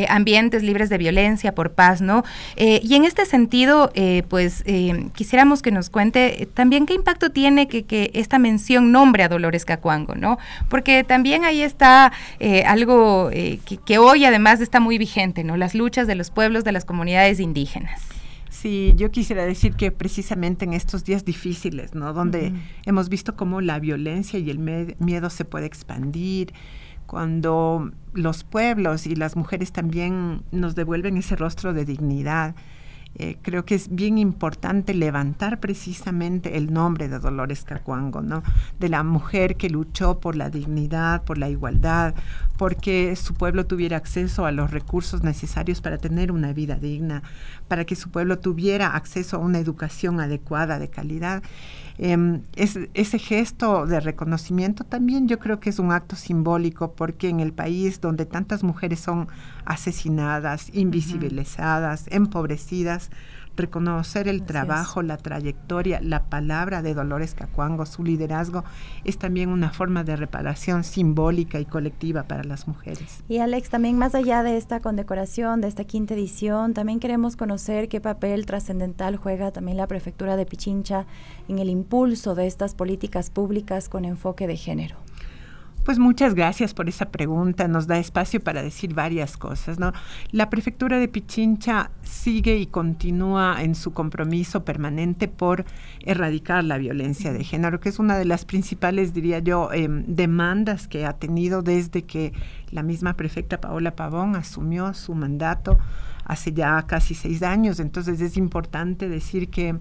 ambientes libres de violencia, por paz, ¿no? Y en este sentido, quisiéramos que nos cuente también qué impacto tiene que esta mención nombre a Dolores Cacuango, ¿no? Porque también ahí está algo que hoy además está muy vigente, ¿no? Las luchas de los pueblos, de las comunidades indígenas. Sí, yo quisiera decir que precisamente en estos días difíciles, ¿no? Donde hemos visto cómo la violencia y el miedo se puede expandir, cuando los pueblos y las mujeres también nos devuelven ese rostro de dignidad. Creo que es bien importante levantar precisamente el nombre de Dolores Cacuango, ¿no? De la mujer que luchó por la dignidad, por la igualdad, porque su pueblo tuviera acceso a los recursos necesarios para tener una vida digna, para que su pueblo tuviera acceso a una educación adecuada, de calidad. Ese gesto de reconocimiento también yo creo que es un acto simbólico, porque en el país donde tantas mujeres son asesinadas, invisibilizadas, empobrecidas, reconocer el trabajo, la trayectoria, la palabra de Dolores Cacuango, su liderazgo, es también una forma de reparación simbólica y colectiva para las mujeres. Y Alex, también más allá de esta condecoración, de esta 5ª edición, también queremos conocer qué papel trascendental juega también la Prefectura de Pichincha en el impulso de estas políticas públicas con enfoque de género. Pues muchas gracias por esa pregunta, nos da espacio para decir varias cosas, ¿no? La Prefectura de Pichincha sigue y continúa en su compromiso permanente por erradicar la violencia de género, que es una de las principales, diría yo, demandas que ha tenido desde que la misma prefecta Paola Pavón asumió su mandato hace ya casi 6 años. Entonces es importante decir que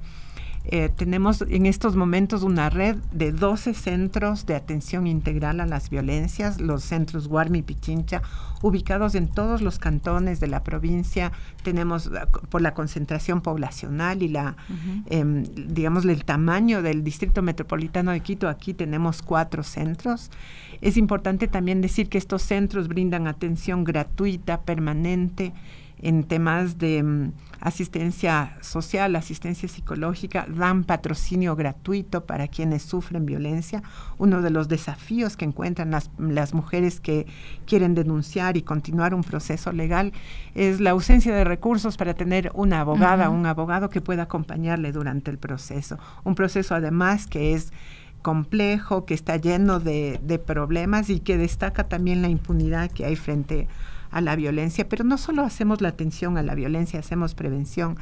tenemos en estos momentos una red de 12 centros de atención integral a las violencias, los centros Guarmi y Pichincha, ubicados en todos los cantones de la provincia. Tenemos, por la concentración poblacional y digamos, el tamaño del Distrito Metropolitano de Quito, aquí tenemos 4 centros. Es importante también decir que estos centros brindan atención gratuita, permanente, en temas de asistencia social, asistencia psicológica, dan patrocinio gratuito para quienes sufren violencia. Uno de los desafíos que encuentran las mujeres que quieren denunciar y continuar un proceso legal es la ausencia de recursos para tener una abogada, un abogado que pueda acompañarle durante el proceso. Un proceso además que es complejo, que está lleno de problemas y que destaca también la impunidad que hay frente a la violencia, pero no solo hacemos la atención a la violencia, hacemos prevención.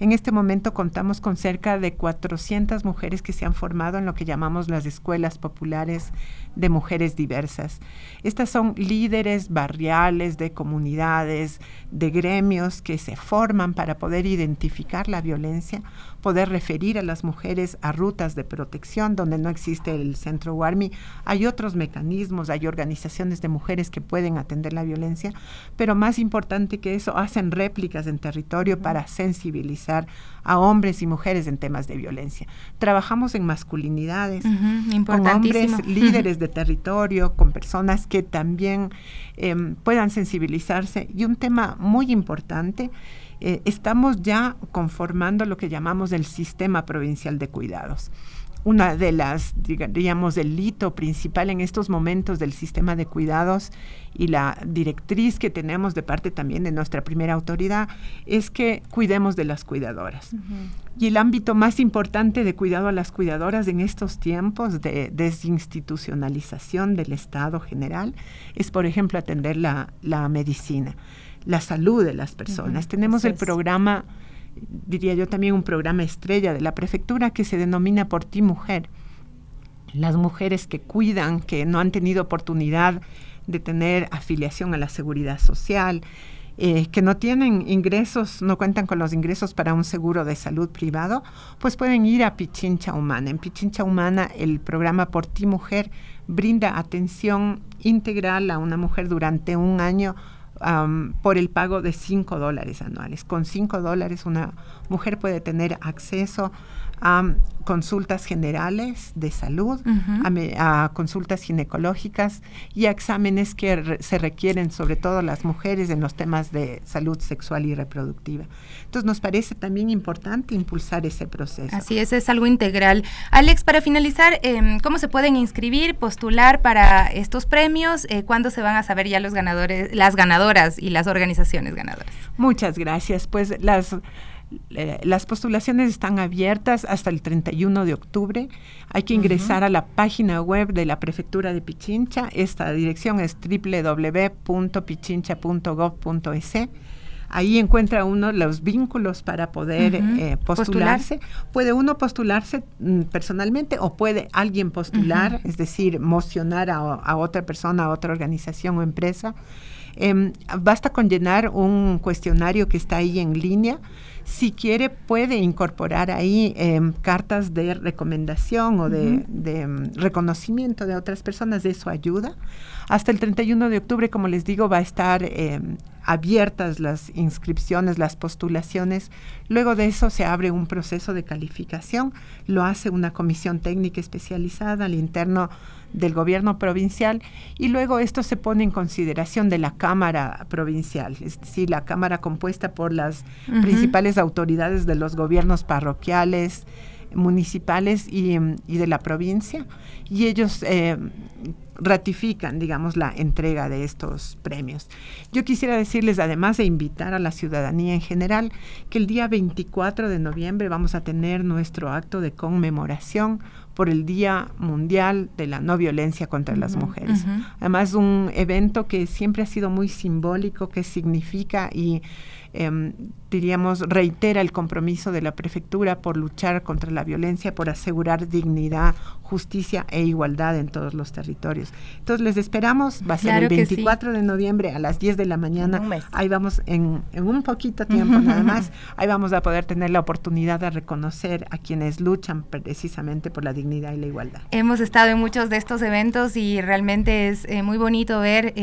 En este momento contamos con cerca de 400 mujeres que se han formado en lo que llamamos las escuelas populares de mujeres diversas. Estas son líderes barriales de comunidades, de gremios que se forman para poder identificar la violencia, poder referir a las mujeres a rutas de protección donde no existe el centro Guarmi. Hay otros mecanismos, hay organizaciones de mujeres que pueden atender la violencia, pero más importante que eso, hacen réplicas en territorio para sensibilizar a hombres y mujeres en temas de violencia. Trabajamos en masculinidades, con hombres líderes de territorio, con personas que también puedan sensibilizarse. Y un tema muy importante, estamos ya conformando lo que llamamos el Sistema Provincial de Cuidados. Una de las, digamos, el hito principal en estos momentos del sistema de cuidados y la directriz que tenemos de parte también de nuestra primera autoridad es que cuidemos de las cuidadoras. Y el ámbito más importante de cuidado a las cuidadoras en estos tiempos de desinstitucionalización del Estado general es, por ejemplo, atender la medicina, la salud de las personas. Tenemos el programa, diría yo también un programa estrella de la prefectura que se denomina Por Ti Mujer. Las mujeres que cuidan, que no han tenido oportunidad de tener afiliación a la seguridad social, que no tienen ingresos, no cuentan con los ingresos para un seguro de salud privado, pues pueden ir a Pichincha Humana. En Pichincha Humana el programa Por Ti Mujer brinda atención integral a una mujer durante un año por el pago de $5 anuales. Con $5 una mujer puede tener acceso a consultas generales de salud, a consultas ginecológicas y a exámenes que se requieren sobre todo las mujeres en los temas de salud sexual y reproductiva. Entonces nos parece también importante impulsar ese proceso. Así es algo integral. Alex, para finalizar, ¿cómo se pueden inscribir, postular para estos premios? ¿Cuándo se van a saber ya los ganadores, las ganadoras y las organizaciones ganadoras? Muchas gracias. Pues las postulaciones están abiertas hasta el 31 de octubre. Hay que ingresar a la página web de la Prefectura de Pichincha. Esta dirección es www.pichincha.gov.es. Ahí encuentra uno los vínculos para poder postularse. Puede uno postularse personalmente o puede alguien postular, es decir, mocionar a otra persona, a otra organización o empresa. Basta con llenar un cuestionario que está ahí en línea. Si quiere, puede incorporar ahí cartas de recomendación o de reconocimiento de otras personas. De eso ayuda. Hasta el 31 de octubre, como les digo, va a estar abiertas las inscripciones, las postulaciones. Luego de eso se abre un proceso de calificación. Lo hace una comisión técnica especializada al interno del gobierno provincial y luego esto se pone en consideración de la Cámara Provincial, es decir, la Cámara compuesta por las principales autoridades de los gobiernos parroquiales, municipales y de la provincia, y ellos ratifican, digamos, la entrega de estos premios. Yo quisiera decirles, además de invitar a la ciudadanía en general, que el día 24 de noviembre vamos a tener nuestro acto de conmemoración por el Día Mundial de la No Violencia contra las Mujeres. Además, un evento que siempre ha sido muy simbólico, que significa y diríamos, reitera el compromiso de la prefectura por luchar contra la violencia, por asegurar dignidad, justicia e igualdad en todos los territorios. Entonces les esperamos, va a ser el 24 de noviembre a las 10 de la mañana. Ahí vamos en un poquito tiempo nada más, ahí vamos a poder tener la oportunidad de reconocer a quienes luchan precisamente por la dignidad y la igualdad. Hemos estado en muchos de estos eventos y realmente es muy bonito ver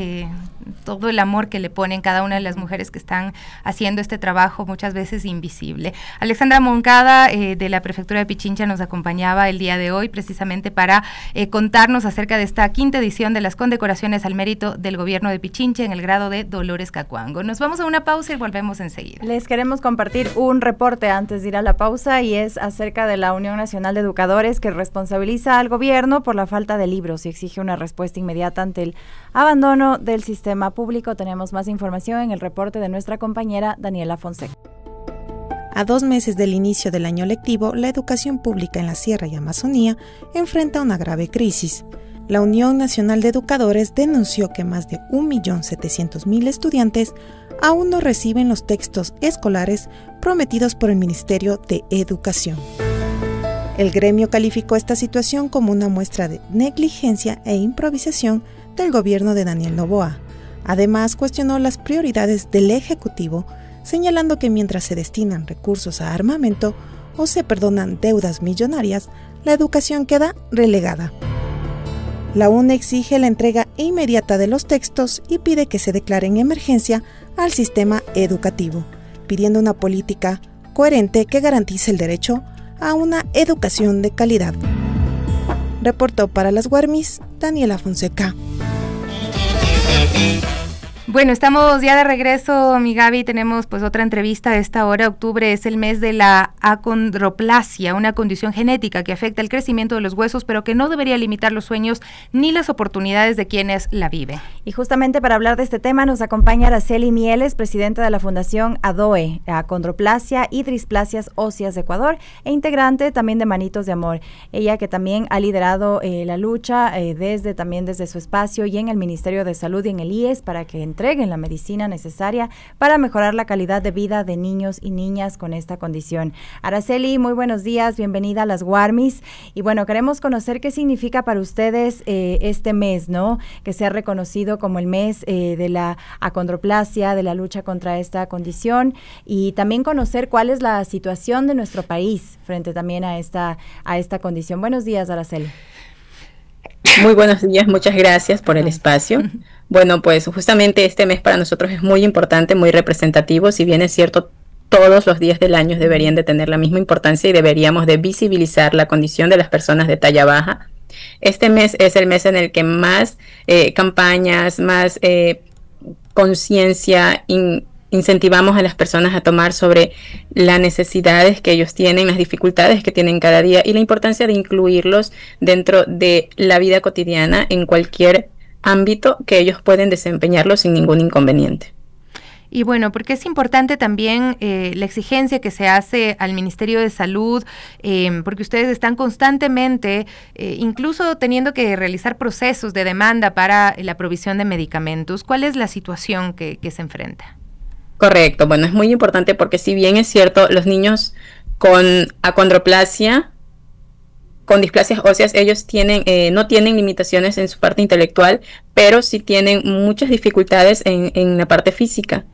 todo el amor que le ponen cada una de las mujeres que están haciendo este trabajo muchas veces invisible. Alexandra Moncada de la Prefectura de Pichincha nos acompañaba el día de hoy precisamente para contarnos acerca de esta quinta edición de las condecoraciones al mérito del gobierno de Pichincha en el grado de Dolores Cacuango. Nos vamos a una pausa y volvemos enseguida. Les queremos compartir un reporte antes de ir a la pausa y es acerca de la Unión Nacional de Educadores que responsabiliza al gobierno por la falta de libros y exige una respuesta inmediata ante el abandono del sistema público. Tenemos más información en el reporte de nuestra compañera Daniela Fonseca. A 2 meses del inicio del año lectivo, la educación pública en la Sierra y Amazonía enfrenta una grave crisis. la Unión Nacional de Educadores denunció que más de 1.700.000 estudiantes aún no reciben los textos escolares prometidos por el Ministerio de Educación. El gremio calificó esta situación como una muestra de negligencia e improvisación del gobierno de Daniel Noboa. Además, cuestionó las prioridades del Ejecutivo, señalando que mientras se destinan recursos a armamento o se perdonan deudas millonarias, la educación queda relegada. La UNE exige la entrega inmediata de los textos y pide que se declare en emergencia al sistema educativo, pidiendo una política coherente que garantice el derecho a una educación de calidad. Reportó para las Guarmis, Daniela Fonseca. Bueno, estamos ya de regreso, mi Gaby, tenemos pues otra entrevista a esta hora. Octubre es el mes de la acondroplasia, una condición genética que afecta el crecimiento de los huesos, pero que no debería limitar los sueños ni las oportunidades de quienes la viven. Y justamente para hablar de este tema nos acompaña Araceli Mieles, presidenta de la Fundación ADOE, Acondroplasia y Displasias Óseas de Ecuador, e integrante también de Manitos de Amor. Ella que también ha liderado la lucha desde su espacio y en el Ministerio de Salud y en el IES para que entreguen la medicina necesaria para mejorar la calidad de vida de niños y niñas con esta condición. Araceli, muy buenos días, bienvenida a las Guarmis. Y bueno, queremos conocer qué significa para ustedes este mes, ¿no? Que se ha reconocido como el mes de la acondroplasia, de la lucha contra esta condición, y también conocer cuál es la situación de nuestro país frente también a esta condición. Buenos días, Araceli. Muy buenos días, muchas gracias por el espacio. Bueno, pues justamente este mes para nosotros es muy importante, muy representativo. Si bien es cierto, todos los días del año deberían de tener la misma importancia y deberíamos de visibilizar la condición de las personas de talla baja. Este mes es el mes en el que más campañas, más conciencia incentivamos a las personas a tomar sobre las necesidades que ellos tienen, las dificultades que tienen cada día y la importancia de incluirlos dentro de la vida cotidiana en cualquier ámbito que ellos pueden desempeñarlo sin ningún inconveniente. Y bueno, porque es importante también la exigencia que se hace al Ministerio de Salud, porque ustedes están constantemente, incluso teniendo que realizar procesos de demanda para la provisión de medicamentos. ¿Cuál es la situación que se enfrenta? Correcto, bueno, es muy importante porque si bien es cierto, los niños con acondroplasia, con displasias óseas, ellos no tienen limitaciones en su parte intelectual, pero sí tienen muchas dificultades en la parte física.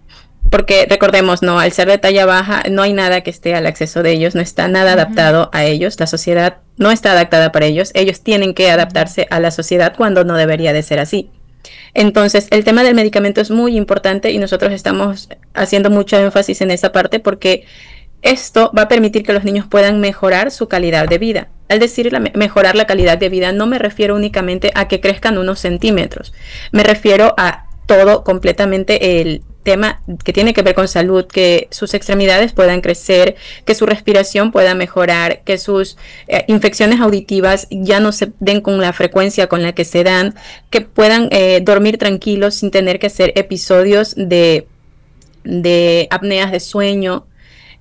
Porque recordemos, no, al ser de talla baja, no hay nada que esté al acceso de ellos, no está nada adaptado a ellos, la sociedad no está adaptada para ellos tienen que adaptarse a la sociedad cuando no debería de ser así. Entonces, el tema del medicamento es muy importante y nosotros estamos haciendo mucho énfasis en esa parte porque esto va a permitir que los niños puedan mejorar su calidad de vida. Al decir mejorar la calidad de vida, no me refiero únicamente a que crezcan unos centímetros, me refiero a todo completamente el tema que tiene que ver con salud, que sus extremidades puedan crecer, que su respiración pueda mejorar, que sus infecciones auditivas ya no se den con la frecuencia con la que se dan, que puedan dormir tranquilos sin tener que hacer episodios de apneas de sueño,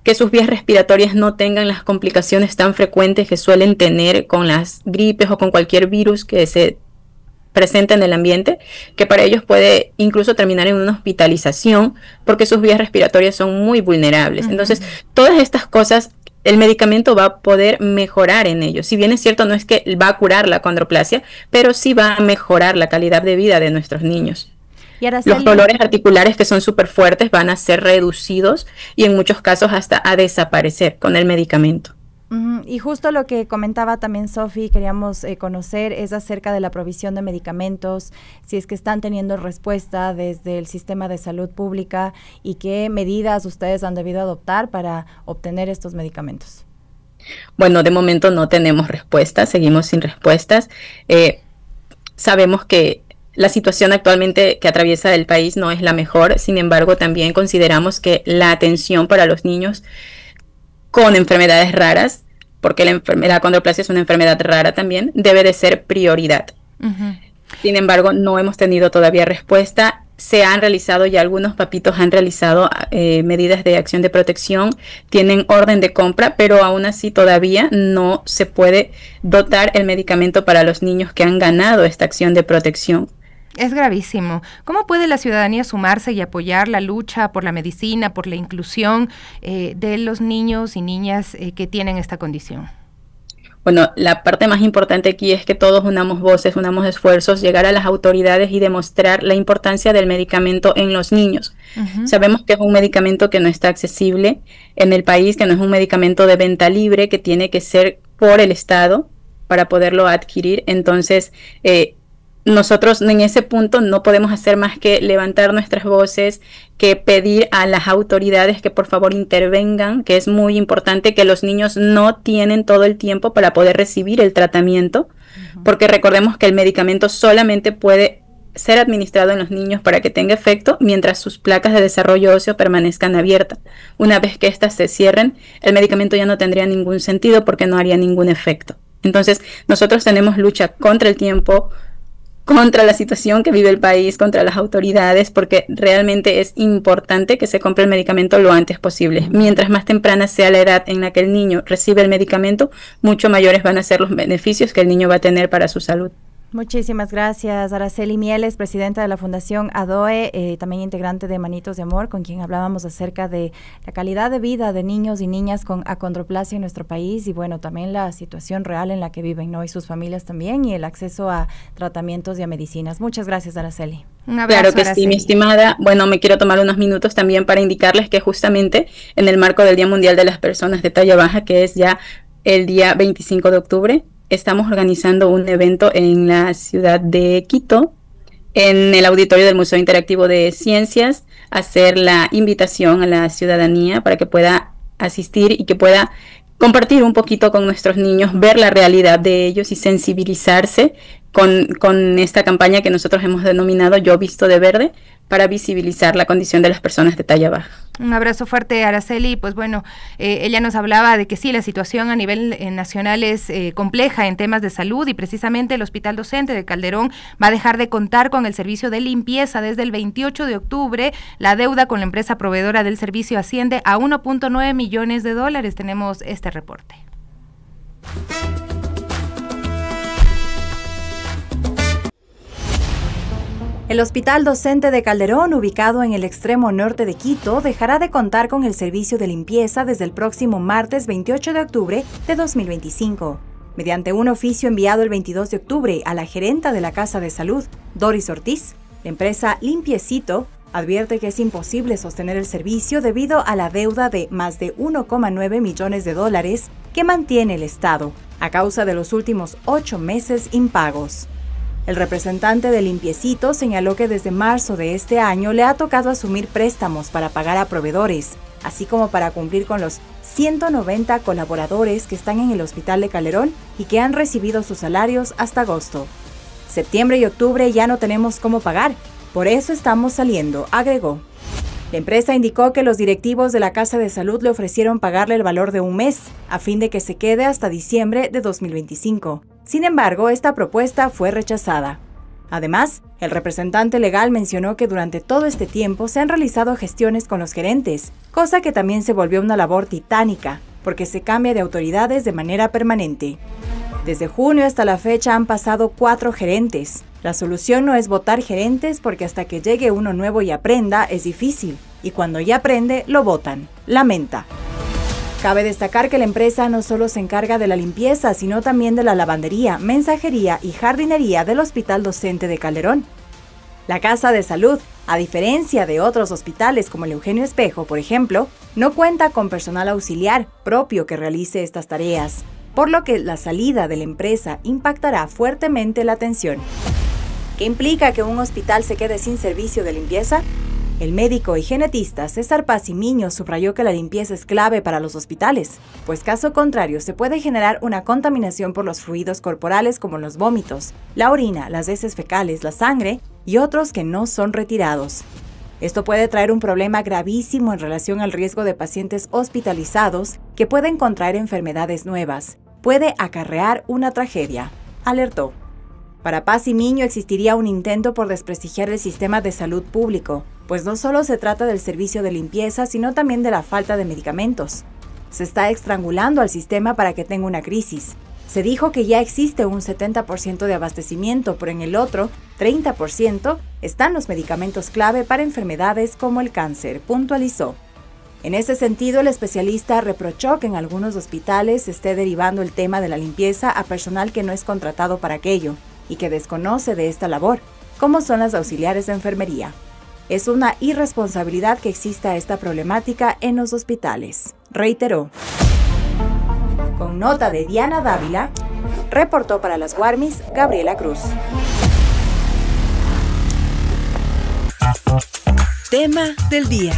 que sus vías respiratorias no tengan las complicaciones tan frecuentes que suelen tener con las gripes o con cualquier virus que se presente en el ambiente, que para ellos puede incluso terminar en una hospitalización porque sus vías respiratorias son muy vulnerables. Entonces, todas estas cosas el medicamento va a poder mejorar en ellos. Si bien es cierto, no es que va a curar la acondroplasia, pero sí va a mejorar la calidad de vida de nuestros niños. Los dolores articulares que son súper fuertes van a ser reducidos y en muchos casos hasta a desaparecer con el medicamento. Y justo lo que comentaba también Sofi, queríamos conocer es acerca de la provisión de medicamentos, si es que están teniendo respuesta desde el sistema de salud pública y qué medidas ustedes han debido adoptar para obtener estos medicamentos. Bueno, de momento no tenemos respuestas, seguimos sin respuestas. Sabemos que la situación actualmente que atraviesa el país no es la mejor, sin embargo también consideramos que la atención para los niños con enfermedades raras, porque la acondroplasia es una enfermedad rara también, debe de ser prioridad. Sin embargo, no hemos tenido todavía respuesta. se han realizado y algunos papitos han realizado medidas de acción de protección, tienen orden de compra, pero aún así todavía no se puede dotar el medicamento para los niños que han ganado esta acción de protección. Es gravísimo. ¿Cómo puede la ciudadanía sumarse y apoyar la lucha por la medicina, por la inclusión de los niños y niñas que tienen esta condición? Bueno, la parte más importante aquí es que todos unamos voces, unamos esfuerzos, llegar a las autoridades y demostrar la importancia del medicamento en los niños. Sabemos que es un medicamento que no está accesible en el país, que no es un medicamento de venta libre, que tiene que ser por el Estado para poderlo adquirir. Entonces, nosotros en ese punto no podemos hacer más que levantar nuestras voces, que pedir a las autoridades que por favor intervengan, que es muy importante, que los niños no tienen todo el tiempo para poder recibir el tratamiento, porque recordemos que el medicamento solamente puede ser administrado en los niños para que tenga efecto mientras sus placas de desarrollo óseo permanezcan abiertas. Una vez que éstas se cierren, el medicamento ya no tendría ningún sentido porque no haría ningún efecto. Entonces, nosotros tenemos lucha contra el tiempo, contra la situación que vive el país, contra las autoridades, porque realmente es importante que se compre el medicamento lo antes posible. Mientras más temprana sea la edad en la que el niño recibe el medicamento, mucho mayores van a ser los beneficios que el niño va a tener para su salud. Muchísimas gracias, Araceli Mieles, presidenta de la Fundación ADOE, también integrante de Manitos de Amor, con quien hablábamos acerca de la calidad de vida de niños y niñas con acondroplasia en nuestro país y bueno, también la situación real en la que viven, ¿no? Y sus familias también, y el acceso a tratamientos y a medicinas. Muchas gracias, Araceli. Un abrazo, claro que Araceli. Sí, mi estimada. Bueno, me quiero tomar unos minutos también para indicarles que justamente en el marco del Día Mundial de las Personas de Talla Baja, que es ya el día 25 de octubre, estamos organizando un evento en la ciudad de Quito, en el auditorio del Museo Interactivo de Ciencias, hacer la invitación a la ciudadanía para que pueda asistir y que pueda compartir un poquito con nuestros niños, ver la realidad de ellos y sensibilizarse con esta campaña que nosotros hemos denominado Yo Visto de Verde, para visibilizar la condición de las personas de talla baja. Un abrazo fuerte, Araceli. Pues bueno, ella nos hablaba de que sí, la situación a nivel nacional es compleja en temas de salud, y precisamente el Hospital Docente de Calderón va a dejar de contar con el servicio de limpieza desde el 28 de octubre. La deuda con la empresa proveedora del servicio asciende a 1.9 millones de dólares. Tenemos este reporte. El Hospital Docente de Calderón, ubicado en el extremo norte de Quito, dejará de contar con el servicio de limpieza desde el próximo martes 28 de octubre de 2025. Mediante un oficio enviado el 22 de octubre a la gerenta de la Casa de Salud, Doris Ortiz, la empresa Limpiecito advierte que es imposible sostener el servicio debido a la deuda de más de 1,9 millones de dólares que mantiene el Estado, a causa de los últimos 8 meses impagos. El representante de Limpiecito señaló que desde marzo de este año le ha tocado asumir préstamos para pagar a proveedores, así como para cumplir con los 190 colaboradores que están en el Hospital de Calderón y que han recibido sus salarios hasta agosto. Septiembre y octubre ya no tenemos cómo pagar, por eso estamos saliendo, agregó. La empresa indicó que los directivos de la Casa de Salud le ofrecieron pagarle el valor de un mes, a fin de que se quede hasta diciembre de 2025. Sin embargo, esta propuesta fue rechazada. Además, el representante legal mencionó que durante todo este tiempo se han realizado gestiones con los gerentes, cosa que también se volvió una labor titánica, porque se cambia de autoridades de manera permanente. Desde junio hasta la fecha han pasado 4 gerentes. La solución no es votar gerentes porque hasta que llegue uno nuevo y aprenda es difícil, y cuando ya aprende lo votan, lamenta. Cabe destacar que la empresa no solo se encarga de la limpieza, sino también de la lavandería, mensajería y jardinería del Hospital Docente de Calderón. La Casa de Salud, a diferencia de otros hospitales como el Eugenio Espejo, por ejemplo, no cuenta con personal auxiliar propio que realice estas tareas, por lo que la salida de la empresa impactará fuertemente la atención. ¿Qué implica que un hospital se quede sin servicio de limpieza? El médico y genetista César Pazimiño subrayó que la limpieza es clave para los hospitales, pues caso contrario se puede generar una contaminación por los fluidos corporales como los vómitos, la orina, las heces fecales, la sangre y otros que no son retirados. Esto puede traer un problema gravísimo en relación al riesgo de pacientes hospitalizados que pueden contraer enfermedades nuevas. Puede acarrear una tragedia, alertó. Para Paz y Miño existiría un intento por desprestigiar el sistema de salud público, pues no solo se trata del servicio de limpieza, sino también de la falta de medicamentos. Se está estrangulando al sistema para que tenga una crisis. Se dijo que ya existe un 70% de abastecimiento, pero en el otro 30% están los medicamentos clave para enfermedades como el cáncer, puntualizó. En ese sentido, el especialista reprochó que en algunos hospitales se esté derivando el tema de la limpieza a personal que no es contratado para aquello y que desconoce de esta labor, como son las auxiliares de enfermería. Es una irresponsabilidad que exista esta problemática en los hospitales, reiteró. Con nota de Diana Dávila, reportó para las Guarmis Gabriela Cruz. Tema del día.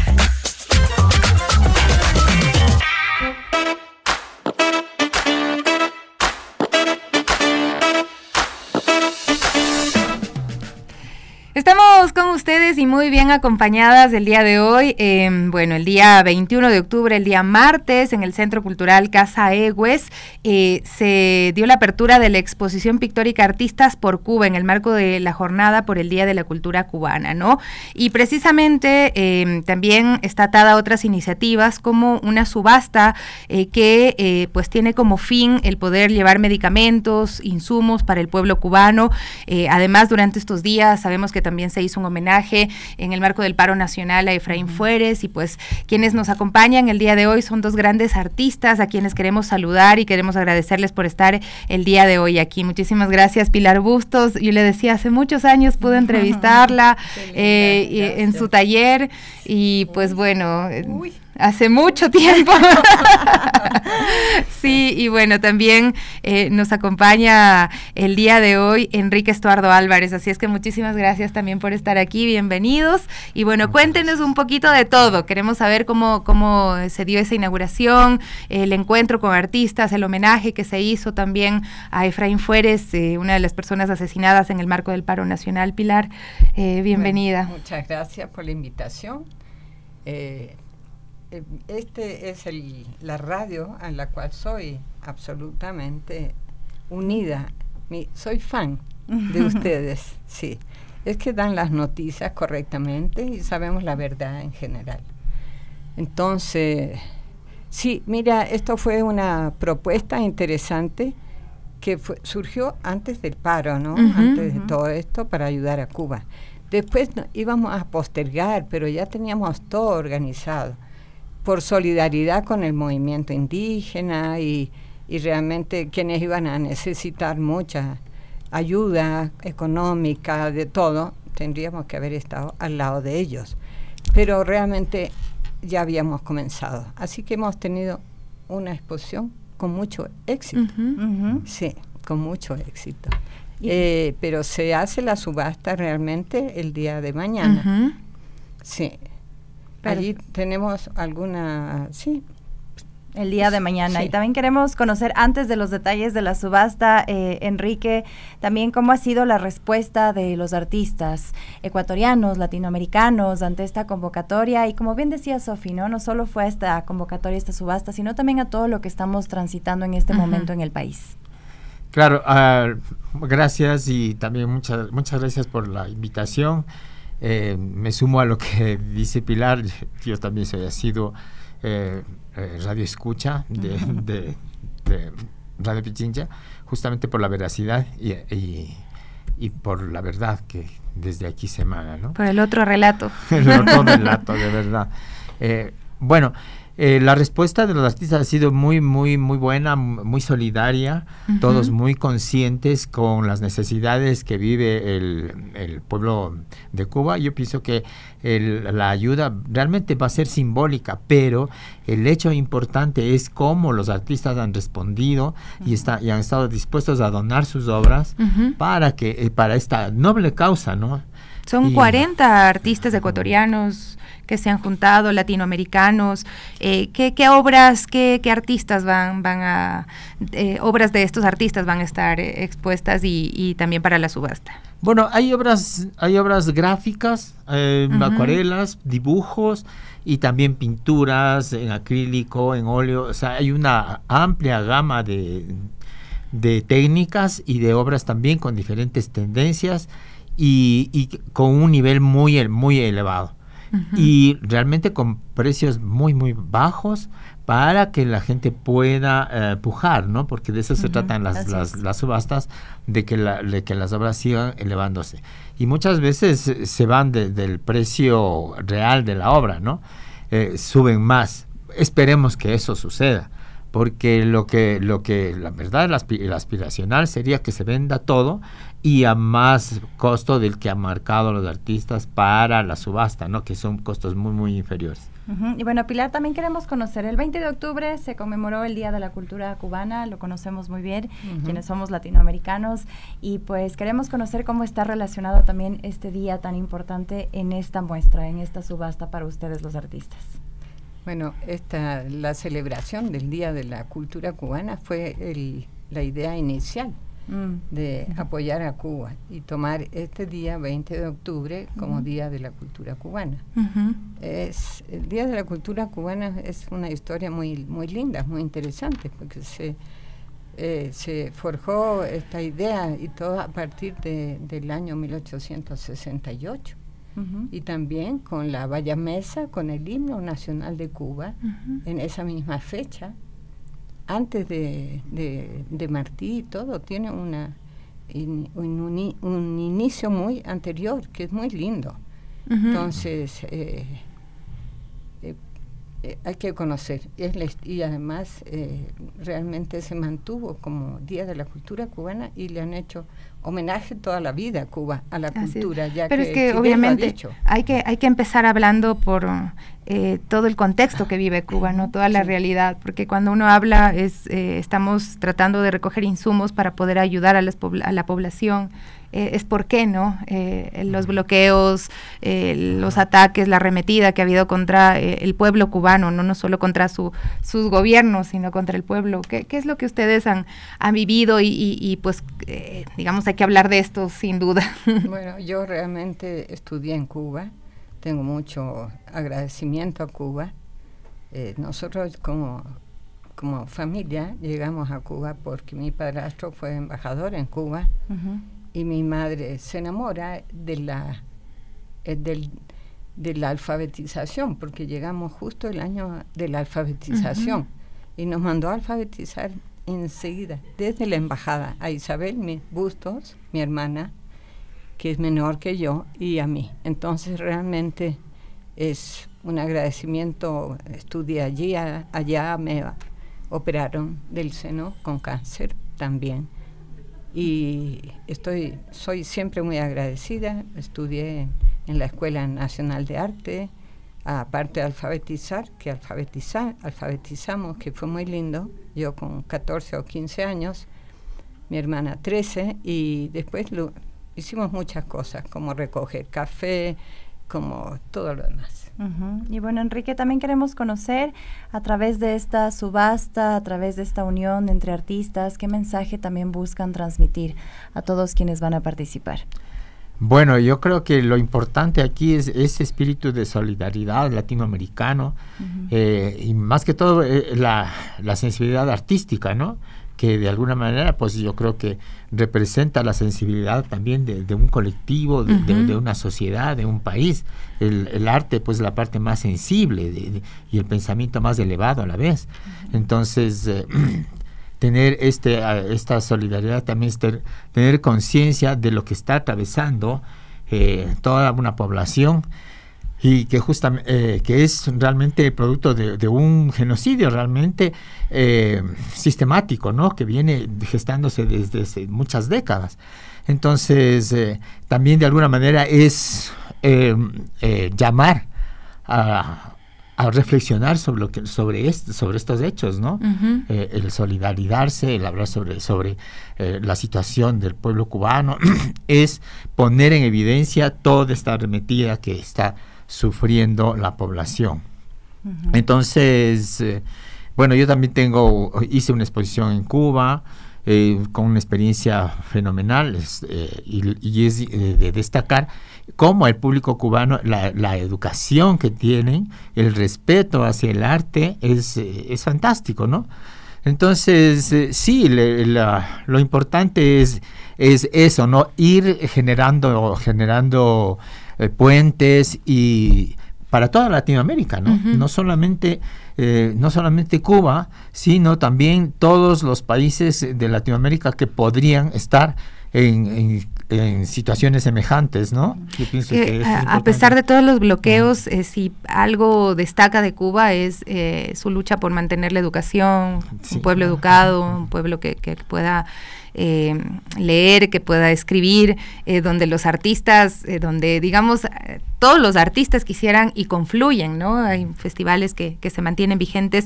Estamos con ustedes y muy bien acompañadas el día de hoy. El día 21 de octubre, el día martes, en el Centro Cultural Casa Egues, se dio la apertura de la exposición pictórica Artistas por Cuba en el marco de la jornada por el Día de la Cultura Cubana, ¿no? Y precisamente también está atada a otras iniciativas como una subasta que pues tiene como fin el poder llevar medicamentos, insumos para el pueblo cubano. Además, durante estos días sabemos que también se hizo un homenaje en el marco del paro nacional a Efraín Fuérez, y pues quienes nos acompañan el día de hoy son dos grandes artistas a quienes queremos saludar y queremos agradecerles por estar el día de hoy aquí. Muchísimas gracias, Pilar Bustos. Yo le decía, hace muchos años pude entrevistarla en su taller y pues bueno, hace mucho tiempo. Sí, y bueno, también nos acompaña el día de hoy Enrique Estuardo Álvarez, así es que muchísimas gracias también por estar aquí, bienvenidos. Y bueno, cuéntenos un poquito de todo, queremos saber cómo se dio esa inauguración, el encuentro con artistas, el homenaje que se hizo también a Efraín Fuérez, una de las personas asesinadas en el marco del paro nacional. Pilar, bienvenida. Bueno, muchas gracias por la invitación. Este es la radio a la cual soy absolutamente unida. Soy fan de ustedes, sí. Es que dan las noticias correctamente y sabemos la verdad en general. Entonces, sí, mira, esto fue una propuesta interesante que surgió antes del paro, ¿no? Antes de todo esto, para ayudar a Cuba. Después íbamos a postergar, pero ya teníamos todo organizado, por solidaridad con el movimiento indígena y realmente quienes iban a necesitar mucha ayuda económica, de todo, tendríamos que haber estado al lado de ellos. Pero realmente ya habíamos comenzado. Así que hemos tenido una exposición con mucho éxito. Sí, con mucho éxito. Pero se hace la subasta realmente el día de mañana. Sí. Allí tenemos alguna, sí. El día de mañana. Sí. Y también queremos conocer, antes de los detalles de la subasta, Enrique, también cómo ha sido la respuesta de los artistas ecuatorianos, latinoamericanos, ante esta convocatoria. Y como bien decía Sofi, ¿no? No solo fue esta convocatoria, esta subasta, sino también a todo lo que estamos transitando en este momento en el país. Claro, gracias y también muchas gracias por la invitación. Me sumo a lo que dice Pilar. Yo también soy asiduo radio escucha de Radio Pichincha, justamente por la veracidad y por la verdad que desde aquí se emana, ¿no? Por el otro relato. El otro relato, de verdad. La respuesta de los artistas ha sido muy buena, muy solidaria, todos muy conscientes con las necesidades que vive el pueblo de Cuba. Yo pienso que la ayuda realmente va a ser simbólica, pero el hecho importante es cómo los artistas han respondido y han estado dispuestos a donar sus obras para esta noble causa, ¿no? Son 40 artistas ecuatorianos que se han juntado, latinoamericanos. ¿Qué obras, qué artistas obras de estos artistas van a estar expuestas y también para la subasta? Bueno, hay obras gráficas, acuarelas, dibujos y también pinturas en acrílico, en óleo. O sea, hay una amplia gama de de técnicas y de obras también con diferentes tendencias y con un nivel muy elevado. Y realmente con precios muy bajos para que la gente pueda pujar, ¿no? Porque de eso se tratan las subastas, de que las obras sigan elevándose. Y muchas veces se van del precio real de la obra, ¿no? Suben más. Esperemos que eso suceda, porque lo que la verdad, el aspiracional sería que se venda todo y a más costo del que han marcado los artistas para la subasta, ¿no? Que son costos muy inferiores. Y bueno, Pilar, también queremos conocer, el 20 de octubre se conmemoró el Día de la Cultura Cubana, lo conocemos muy bien, quienes somos latinoamericanos, y pues queremos conocer cómo está relacionado también este día tan importante en esta muestra, en esta subasta para ustedes los artistas. Bueno, la celebración del Día de la Cultura Cubana fue la idea inicial de apoyar a Cuba y tomar este día 20 de octubre como Día de la Cultura Cubana. El Día de la Cultura Cubana es una historia muy linda, muy interesante, porque se forjó esta idea y todo a partir del año 1868. Y también con la Valla Mesa, con el himno nacional de Cuba, en esa misma fecha, antes de Martí y todo, tiene un inicio muy anterior, que es muy lindo. Entonces, hay que conocer, y además realmente se mantuvo como Día de la Cultura Cubana y le han hecho homenaje toda la vida a Cuba, a la cultura, ya pero es que obviamente hay que empezar hablando por todo el contexto que vive Cuba, no toda la realidad, porque cuando uno habla estamos tratando de recoger insumos para poder ayudar a la población. Es por qué, ¿no? Los bloqueos, los ataques, la arremetida que ha habido contra el pueblo cubano, no solo contra sus gobiernos, sino contra el pueblo. ¿Qué es lo que ustedes han vivido? Y pues, digamos, hay que hablar de esto, sin duda. Bueno, yo realmente estudié en Cuba, tengo mucho agradecimiento a Cuba. Nosotros como familia llegamos a Cuba porque mi padrastro fue embajador en Cuba. Y mi madre se enamora de la alfabetización, porque llegamos justo el año de la alfabetización, y nos mandó a alfabetizar enseguida, desde la embajada, a Isabel Bustos, mi hermana, que es menor que yo, y a mí. Entonces realmente es un agradecimiento. Estudié allí, allá me operaron del seno con cáncer también. Y soy siempre muy agradecida. Estudié en la Escuela Nacional de Arte, aparte de alfabetizar, que alfabetizamos, que fue muy lindo, yo con 14 o 15 años, mi hermana 13, y después hicimos muchas cosas, como recoger café, como todo lo demás. Y bueno, Enrique, también queremos conocer a través de esta subasta, a través de esta unión entre artistas, qué mensaje también buscan transmitir a todos quienes van a participar. Bueno, yo creo que lo importante aquí es ese espíritu de solidaridad latinoamericano, y más que todo la sensibilidad artística, ¿no? Que de alguna manera, pues yo creo que representa la sensibilidad también de un colectivo, de una sociedad, de un país. El arte, pues, la parte más sensible y el pensamiento más elevado a la vez. Entonces, tener esta solidaridad también es tener conciencia de lo que está atravesando toda una población, y que justamente que es realmente producto de un genocidio realmente sistemático, ¿no? Que viene gestándose desde muchas décadas. Entonces, también de alguna manera es llamar a reflexionar sobre estos hechos, ¿no? El solidarizarse, el hablar sobre la situación del pueblo cubano, es poner en evidencia toda esta arremetida que está sufriendo la población. Entonces, bueno, yo también hice una exposición en Cuba, con una experiencia fenomenal, y es de destacar cómo el público cubano, la educación que tienen, el respeto hacia el arte es fantástico, ¿no? Entonces, sí, lo importante es eso, ¿no? Ir generando puentes y para toda Latinoamérica, ¿no? No solamente Cuba, sino también todos los países de Latinoamérica que podrían estar en situaciones semejantes, ¿no? Yo pienso que a pesar de todos los bloqueos, si algo destaca de Cuba es su lucha por mantener la educación, un pueblo educado, un pueblo que pueda leer, que pueda escribir, donde los artistas, donde digamos todos los artistas quisieran y confluyen, ¿no? Hay festivales que se mantienen vigentes,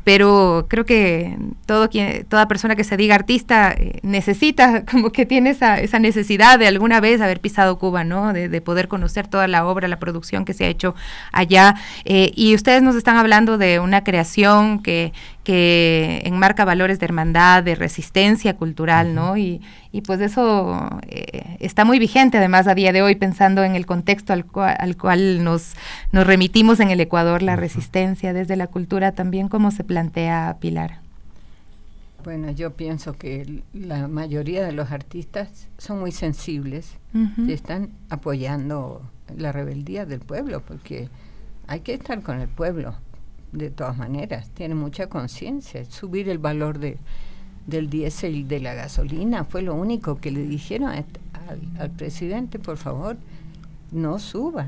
pero creo que toda persona que se diga artista necesita, como que tiene esa necesidad de alguna vez haber pisado Cuba, ¿no? De poder conocer toda la obra, la producción que se ha hecho allá, y ustedes nos están hablando de una creación que enmarca valores de hermandad, de resistencia cultural, ¿no? Y pues eso está muy vigente además a día de hoy, pensando en el contexto al cual nos remitimos en el Ecuador, la resistencia desde la cultura también. ¿Cómo se plantea, Pilar? Bueno, yo pienso que la mayoría de los artistas son muy sensibles y están apoyando la rebeldía del pueblo, porque hay que estar con el pueblo. De todas maneras, tiene mucha conciencia. Subir el valor del diésel y de la gasolina fue lo único que le dijeron al presidente: por favor, no suba.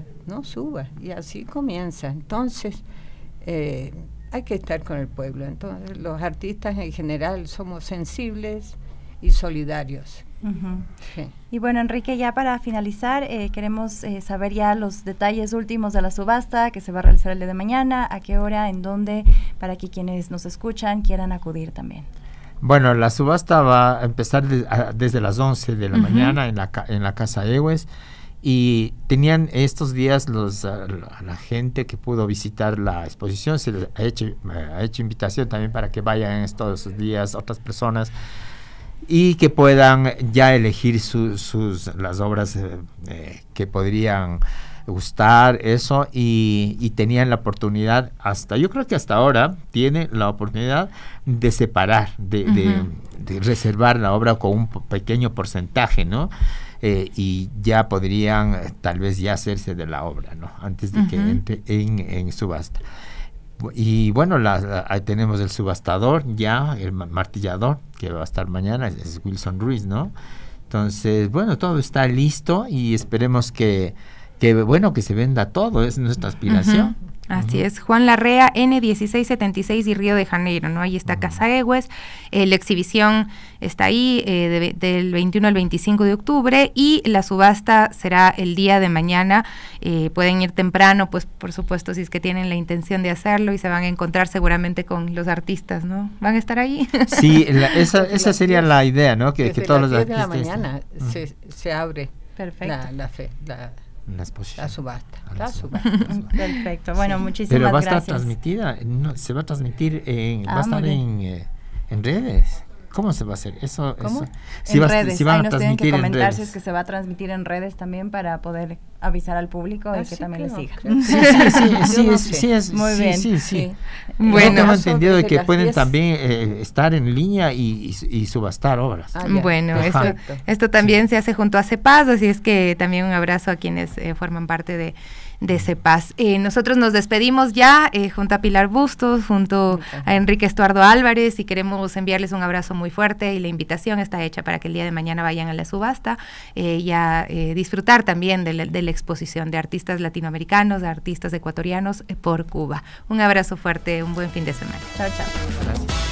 Y así comienza. Entonces, hay que estar con el pueblo. Entonces, los artistas en general somos sensibles y solidarios. Sí. Y bueno, Enrique, ya para finalizar, queremos saber ya los detalles últimos de la subasta que se va a realizar el día de mañana, a qué hora, en dónde, para que quienes nos escuchan quieran acudir también. Bueno, la subasta va a empezar desde las 11 de la mañana en la Casa Ewes, y tenían estos días a la gente que pudo visitar la exposición, se les ha hecho invitación también para que vayan estos días otras personas y que puedan ya elegir las obras que podrían gustar, eso, y tenían la oportunidad, yo creo que hasta ahora tiene la oportunidad de separar, de reservar la obra con un pequeño porcentaje, ¿no? Y ya podrían tal vez ya hacerse de la obra, ¿no? Antes de que entre en subasta. Y bueno, ahí tenemos el subastador ya, el martillador, que va a estar mañana, es Wilson Ruiz, ¿no? Entonces, bueno, todo está listo y esperemos que se venda todo, es nuestra aspiración. Así es, Juan Larrea, N1676 y Río de Janeiro, ¿no? Ahí está Casa Ewes, la exhibición está ahí del 21 al 25 de octubre y la subasta será el día de mañana. Pueden ir temprano, pues por supuesto, si es que tienen la intención de hacerlo, y se van a encontrar seguramente con los artistas, ¿no? ¿Van a estar ahí? Sí, esa sería la idea, ¿no? Que todos los artistas... Desde la mañana se abre la subasta. Perfecto. Bueno, muchísimas gracias. Pero va a estar transmitida, se va a transmitir va a estar en redes. ¿Cómo se va a hacer? ¿Cómo? En redes. Ahí nos tienen que comentar si es que se va a transmitir en redes también, para poder avisar al público y que también le siga. Sí, muy bien. Sí. Bueno, tengo entendido de que pueden también estar en línea y subastar obras. Bueno, esto también se hace junto a CEPAS, así es que también un abrazo a quienes forman parte de CEPAS. Nosotros nos despedimos ya junto a Pilar Bustos, junto a Enrique Estuardo Álvarez, y queremos enviarles un abrazo muy fuerte, y la invitación está hecha para que el día de mañana vayan a la subasta y a disfrutar también de la exposición de artistas latinoamericanos, de artistas ecuatorianos por Cuba. Un abrazo fuerte, un buen fin de semana. Chao. Gracias.